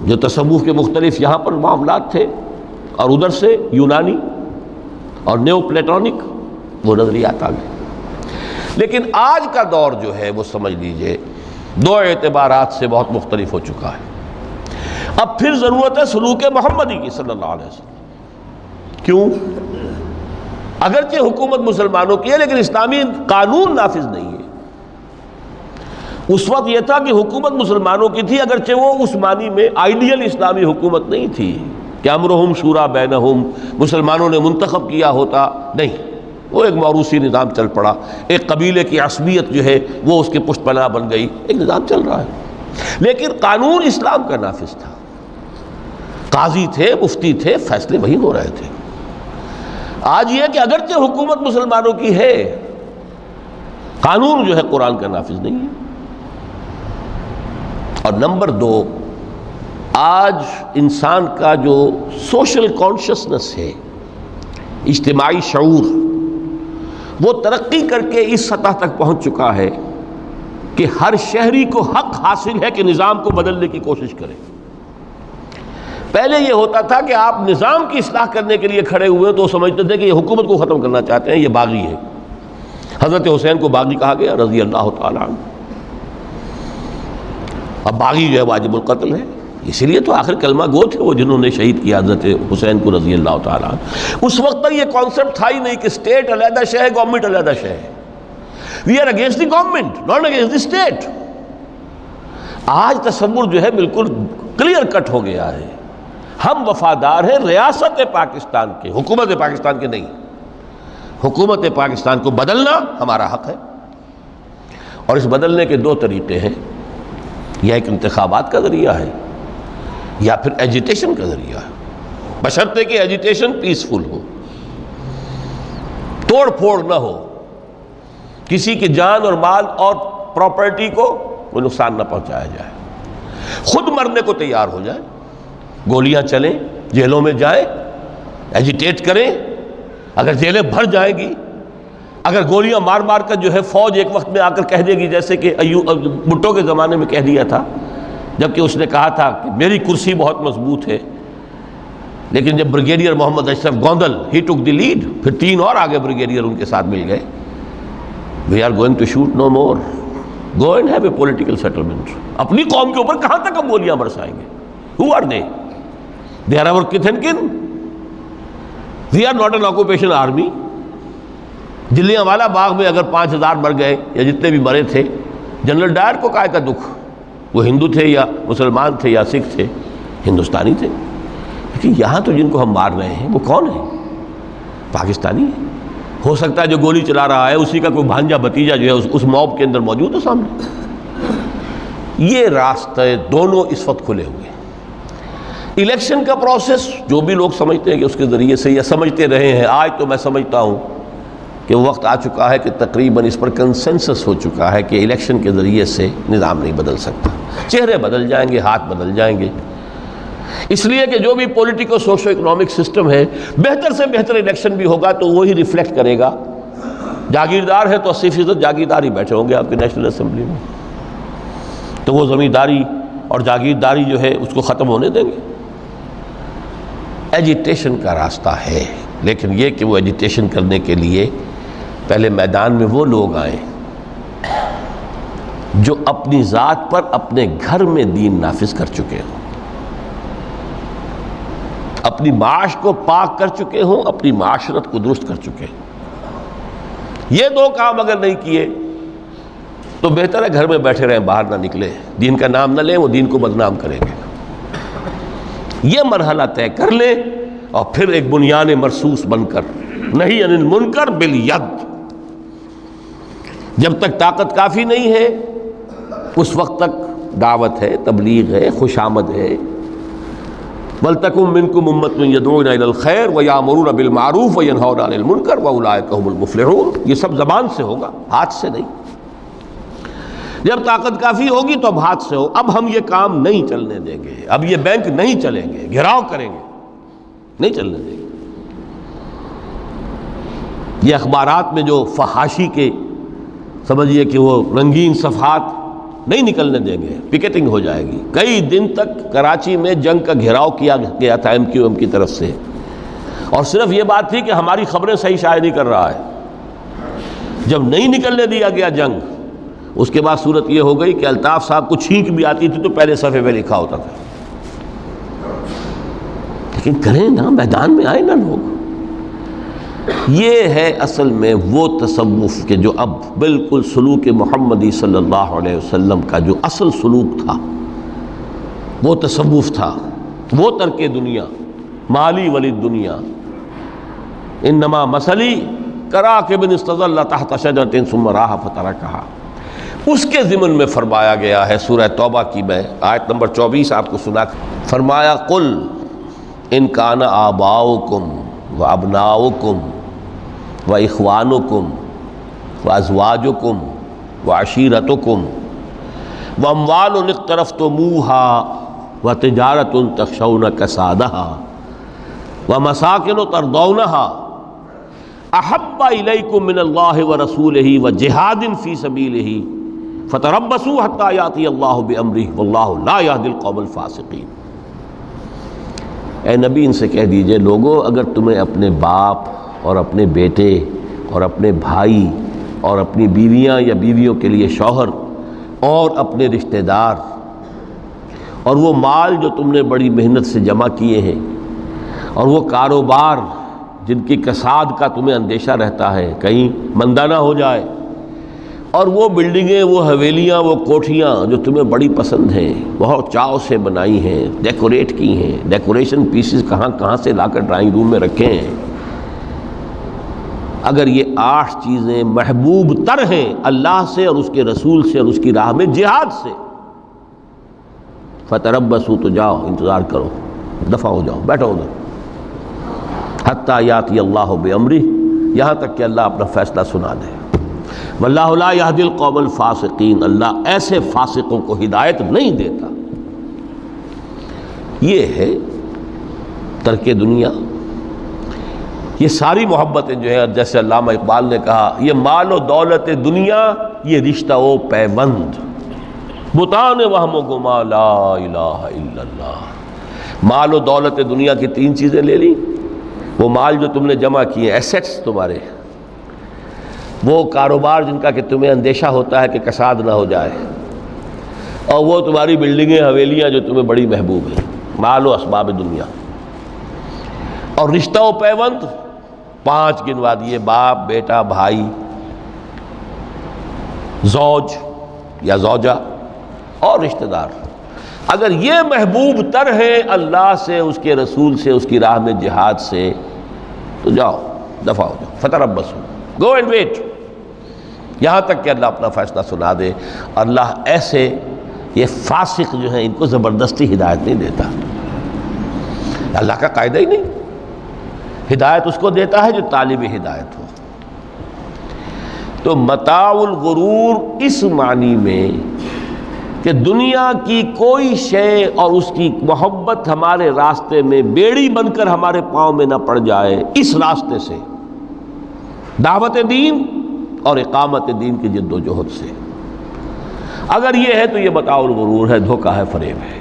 جو تصوف کے مختلف یہاں پر معاملات تھے، اور ادھر سے یونانی اور نیو پلیٹونک وہ نظریات آ گئے. لیکن آج کا دور جو ہے وہ سمجھ لیجئے 2 اعتبارات سے بہت مختلف ہو چکا ہے. اب پھر ضرورت ہے سلوک محمدی کی صلی اللہ علیہ وسلم. کیوں؟ اگرچہ حکومت مسلمانوں کی ہے لیکن اسلامی قانون نافذ نہیں ہے. اس وقت یہ تھا کہ حکومت مسلمانوں کی تھی، اگرچہ وہ اس معنی میں آئیڈیل اسلامی حکومت نہیں تھی کہ امرہم شورا بینہم، مسلمانوں نے منتخب کیا ہوتا، نہیں، وہ ایک موروثی نظام چل پڑا. ایک قبیلے کی عصبیت جو ہے وہ اس کے پشت پناہ بن گئی، ایک نظام چل رہا ہے. لیکن قانون اسلام کا نافذ تھا، قاضی تھے، مفتی تھے، فیصلے وہی ہو رہے تھے. آج یہ کہ اگرچہ حکومت مسلمانوں کی ہے، قانون جو ہے قرآن کا نافذ نہیں ہے. اور نمبر 2، آج انسان کا جو سوشل کانشسنس ہے، اجتماعی شعور، وہ ترقی کر کے اس سطح تک پہنچ چکا ہے کہ ہر شہری کو حق حاصل ہے کہ نظام کو بدلنے کی کوشش کرے. پہلے یہ ہوتا تھا کہ آپ نظام کی اصلاح کرنے کے لیے کھڑے ہوئے تو سمجھتے تھے کہ یہ حکومت کو ختم کرنا چاہتے ہیں، یہ باغی ہے. حضرت حسین کو باغی کہا گیا رضی اللہ تعالیٰ عنہ. اب باغی جو ہے واجب القتل ہے، اسی لیے تو آخر کلمہ گو تھے وہ جنہوں نے شہید کیا حضرت حسین کو رضی اللہ تعالیٰ عنہ. اس وقت تک یہ کانسیپٹ تھا ہی نہیں کہ اسٹیٹ علیحدہ شے ہے، گورنمنٹ علیحدہ شے ہے. We are against the government, not against the state. آج تصور جو ہے بالکل کلیئر کٹ ہو گیا ہے. ہم وفادار ہیں ریاست پاکستان کے، حکومت پاکستان کے نہیں. حکومت پاکستان کو بدلنا ہمارا حق ہے، اور اس بدلنے کے 2 طریقے ہیں. یا ایک انتخابات کا ذریعہ ہے، یا پھر ایجیٹیشن کا ذریعہ ہے، بشرطے کہ ایجیٹیشن پیسفل ہو، توڑ پھوڑ نہ ہو، کسی کی جان اور مال اور پراپرٹی کو کوئی نقصان نہ پہنچایا جائے، خود مرنے کو تیار ہو جائے، گولیاں چلیں، جیلوں میں جائیں، ایجیٹیٹ کریں، اگر جیلیں بھر جائیں گی، اگر گولیاں مار مار کر جو ہے فوج ایک وقت میں آ کر کہہ دے گی، جیسے کہ بھٹو کے زمانے میں کہہ دیا تھا، جبکہ اس نے کہا تھا کہ میری کرسی بہت مضبوط ہے، لیکن جب بریگیڈیئر محمد اشرف گوندل ہی ٹک دی لیڈ، پھر 3 اور آگے بریگیڈیئر ان کے ساتھ مل گئے، we are going to shoot no more, go and have a political settlement. اپنی قوم کے اوپر کہاں تک ہم گولیاں برسائیں گے؟ Who are they? They are our kith and kin, we are not an occupation army. Jallianwala Bagh میں اگر 5000 مر گئے یا جتنے بھی مرے تھے، جنرل ڈائر کو کائے کا دکھ؟ وہ ہندو تھے یا مسلمان تھے یا سکھ تھے؟ ہندوستانی تھے۔ لیکن یہاں تو جن کو ہم مار رہے ہیں وہ کون ہیں؟ پاکستانی ہے۔ ہو سکتا ہے جو گولی چلا رہا ہے اسی کا کوئی بھانجا بھتیجا جو ہے اس موب کے اندر موجود ہے سامنے۔ یہ راستے دونوں اس وقت کھلے ہوئے ہیں۔ الیکشن کا پروسیس جو بھی لوگ سمجھتے ہیں کہ اس کے ذریعے سے یا سمجھتے رہے ہیں، آج تو میں سمجھتا ہوں کہ وقت آ چکا ہے کہ تقریباً اس پر کنسنسس ہو چکا ہے کہ الیکشن کے ذریعے سے نظام نہیں بدل سکتا، چہرے بدل جائیں گے، ہاتھ بدل جائیں گے، اس لیے کہ جو بھی پولیٹیکو سوشو اکنامک سسٹم ہے، بہتر سے بہتر الیکشن بھی ہوگا تو وہی ریفلیکٹ کرے گا۔ جاگیردار ہے تو 80% جاگیردار ہی بیٹھے ہوں گے آپ کی نیشنل اسمبلی میں، تو وہ زمینداری اور جاگیرداری جو ہے اس کو ختم ہونے دیں گے۔ ایجیٹیشن کا راستہ ہے، لیکن یہ کہ وہ ایجیٹیشن کرنے کے لیے پہلے میدان میں وہ لوگ آئیں جو اپنی ذات پر اپنے گھر میں دین نافذ کر چکے ہوں، اپنی معاش کو پاک کر چکے ہوں، اپنی معاشرت کو درست کر چکے ہوں۔ یہ 2 کام اگر نہیں کیے تو بہتر ہے گھر میں بیٹھے رہیں، باہر نہ نکلے، دین کا نام نہ لیں، وہ دین کو بدنام کریں گے۔ یہ مرحلہ طے کر لیں اور پھر ایک بنیان مرصوص بن کر، نہیں عن المنکر بالید، جب تک طاقت کافی نہیں ہے اس وقت تک دعوت ہے، تبلیغ ہے، خوش آمد ہے۔ وَلْتَكُن مِّنكُمْ أُمَّةٌ يَدْعُونَ إِلَى الْخَيْرِ وَيَأْمُرُونَ بِالْمَعْرُوفِ وَيَنْهَوْنَ عَنِ الْمُنكَرِ وَأُولَٰئِكَ هُمُ الْمُفْلِحُونَ۔ یہ سب زبان سے ہوگا، ہاتھ سے نہیں۔ جب طاقت کافی ہوگی تو اب ہاتھ سے ہو۔ اب ہم یہ کام نہیں چلنے دیں گے، اب یہ بینک نہیں چلیں گے، گھیراؤ کریں گے، نہیں چلنے دیں گے۔ یہ اخبارات میں جو فحاشی کے سمجھیے کہ وہ رنگین صفحات نہیں نکلنے دیں گے، پکیٹنگ ہو جائے گی۔ کئی دن تک کراچی میں جنگ کا گھیراؤ کیا گیا تھا MQM کی طرف سے، اور صرف یہ بات تھی کہ ہماری خبریں صحیح شائع نہیں کر رہا ہے۔ جب نہیں نکلنے دیا گیا جنگ، اس کے بعد صورت یہ ہو گئی کہ الطاف صاحب کو چھینک بھی آتی تھی تو پہلے صفحے پہ لکھا ہوتا تھا۔ لیکن کریں نا، میدان میں آئے نا لوگ۔ یہ ہے اصل میں وہ تصوف کہ جو اب بالکل سلوک محمدی صلی اللہ علیہ وسلم کا جو اصل سلوک تھا، وہ تصوف تھا، وہ ترک دنیا، مالی ولی دنیا، انما مثلی کراکب استظل تحت شجرۃ ثم راح فترکھا، اس کے ضمن میں فرمایا گیا ہے۔ سورہ توبہ کی میں آیت نمبر 24 آپ کو سنا، فرمایا قل ان کان آباؤکم وابناؤکم واخوانکم وازواجکم وعشیرتکم واموال اقترفتموها وتجارۃ تخشون کسادها ومساکن ترضونها احب الیکم من اللہ ورسولہ وجہاد فی سبیلہ فتربصوا حتی یاتی اللہ بامرہ واللہ لا یہدی القوم الفاسقین۔ اے نبی ان سے کہہ دیجئے، لوگو اگر تمہیں اپنے باپ اور اپنے بیٹے اور اپنے بھائی اور اپنی بیویاں یا بیویوں کے لیے شوہر اور اپنے رشتہ دار اور وہ مال جو تم نے بڑی محنت سے جمع کیے ہیں اور وہ کاروبار جن کی کساد کا تمہیں اندیشہ رہتا ہے کہیں مندہ نہ ہو جائے، اور وہ بلڈنگیں، وہ حویلیاں، وہ کوٹھیاں جو تمہیں بڑی پسند ہیں، بہت چاؤ سے بنائی ہیں، ڈیکوریٹ کی ہیں، ڈیکوریشن پیسز کہاں کہاں سے لا کر ڈرائنگ روم میں رکھے ہیں، اگر یہ 8 چیزیں محبوب تر ہیں اللہ سے اور اس کے رسول سے اور اس کی راہ میں جہاد سے، فتربصوا، تو جاؤ انتظار کرو، دفع ہو جاؤ، بیٹھو ادھر، حتی یاتی اللہ بامرہ، یہاں تک کہ اللہ اپنا فیصلہ سنا دے۔ واللہ لا یہدی القوم الفاسقین، اللہ ایسے فاسقوں کو ہدایت نہیں دیتا۔ یہ ہے ترک دنیا۔ یہ ساری محبتیں جو ہے، جیسے علامہ اقبال نے کہا، یہ مال و دولت دنیا، یہ رشتہ و پیوند، بتان وہم و گما لا الہ الا اللہ۔ مال و دولت دنیا کی تین چیزیں لے لی، وہ مال جو تم نے جمع کیے، ایسیٹس تمہارے، وہ کاروبار جن کا کہ تمہیں اندیشہ ہوتا ہے کہ کساد نہ ہو جائے، اور وہ تمہاری بلڈنگیں حویلیاں جو تمہیں بڑی محبوب ہیں، مال و اسباب دنیا۔ اور رشتہ و پیوند 5 گنوا دیے، باپ، بیٹا، بھائی، زوج یا زوجہ اور رشتہ دار۔ اگر یہ محبوب تر ہے اللہ سے، اس کے رسول سے، اس کی راہ میں جہاد سے، تو جاؤ، دفع ہو جاؤ، فتربصوا، گو اینڈ ویٹ، یہاں تک کہ اللہ اپنا فیصلہ سنا دے۔ اللہ ایسے یہ فاسق جو ہیں ان کو زبردستی ہدایت نہیں دیتا، اللہ کا قاعدہ ہی نہیں۔ ہدایت اس کو دیتا ہے جو طالب ہدایت ہو۔ تو متاع الغرور اس معنی میں کہ دنیا کی کوئی شے اور اس کی محبت ہمارے راستے میں بیڑی بن کر ہمارے پاؤں میں نہ پڑ جائے، اس راستے سے، دعوت دین اور اقامت دین کی جد و جہد سے۔ اگر یہ ہے تو یہ متاع الغرور ہے، دھوکہ ہے، فریب ہے۔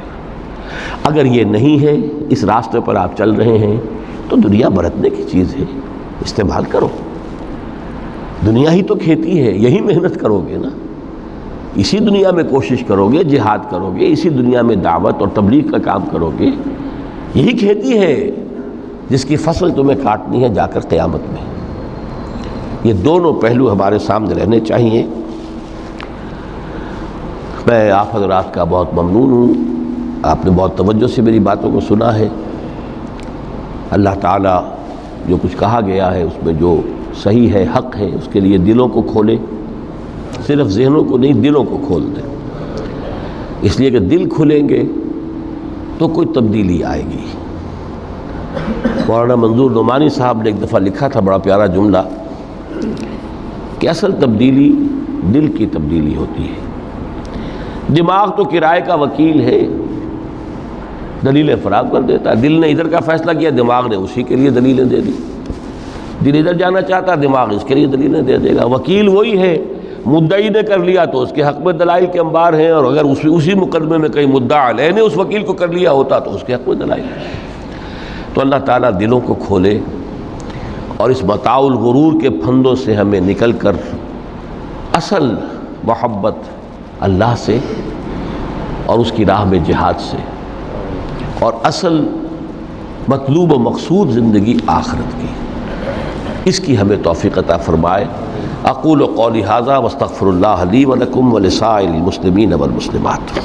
اگر یہ نہیں ہے، اس راستے پر آپ چل رہے ہیں، تو دنیا برتنے کی چیز ہے، استعمال کرو۔ دنیا ہی تو کھیتی ہے، یہی محنت کرو گے نا، اسی دنیا میں کوشش کرو گے، جہاد کرو گے، اسی دنیا میں دعوت اور تبلیغ کا کام کرو گے، یہی کھیتی ہے جس کی فصل تمہیں کاٹنی ہے جا کر قیامت میں۔ یہ دونوں پہلو ہمارے سامنے رہنے چاہیے۔ میں آپ حضرات کا بہت ممنون ہوں، آپ نے بہت توجہ سے میری باتوں کو سنا ہے۔ اللہ تعالیٰ جو کچھ کہا گیا ہے اس میں جو صحیح ہے، حق ہے، اس کے لیے دلوں کو کھولے، صرف ذہنوں کو نہیں، دلوں کو کھول دیں، اس لیے کہ دل کھلیں گے تو کوئی تبدیلی آئے گی۔ مولانا منظور نعمانی صاحب نے ایک دفعہ لکھا تھا بڑا پیارا جملہ کہ اصل تبدیلی دل کی تبدیلی ہوتی ہے۔ دماغ تو کرائے کا وکیل ہے، دلیلیں فراہم کر دیتا ہے۔ دل نے ادھر کا فیصلہ کیا، دماغ نے اسی کے لیے دلیلیں دے دی۔ دل ادھر جانا چاہتا ہے، دماغ اس کے لیے دلیلیں دے دے گا۔ وکیل وہی ہے، مدعی نے کر لیا تو اس کے حق میں دلائل کے انبار ہیں، اور اگر اسی مقدمے میں کہیں مدعا علیہ نے اس وکیل کو کر لیا ہوتا تو اس کے حق میں دلائل۔ تو اللہ تعالیٰ دلوں کو کھولے اور اس متاع الغرور کے پھندوں سے ہمیں نکل کر اصل محبت اللہ سے اور اس کی راہ میں جہاد سے، اور اصل مطلوب و مقصود زندگی آخرت کی، اس کی ہمیں توفیق عطا فرمائے۔ اقول قولی ھذا واستغفر اللہ لی ولکم ولسائر المسلمین والمسلمات۔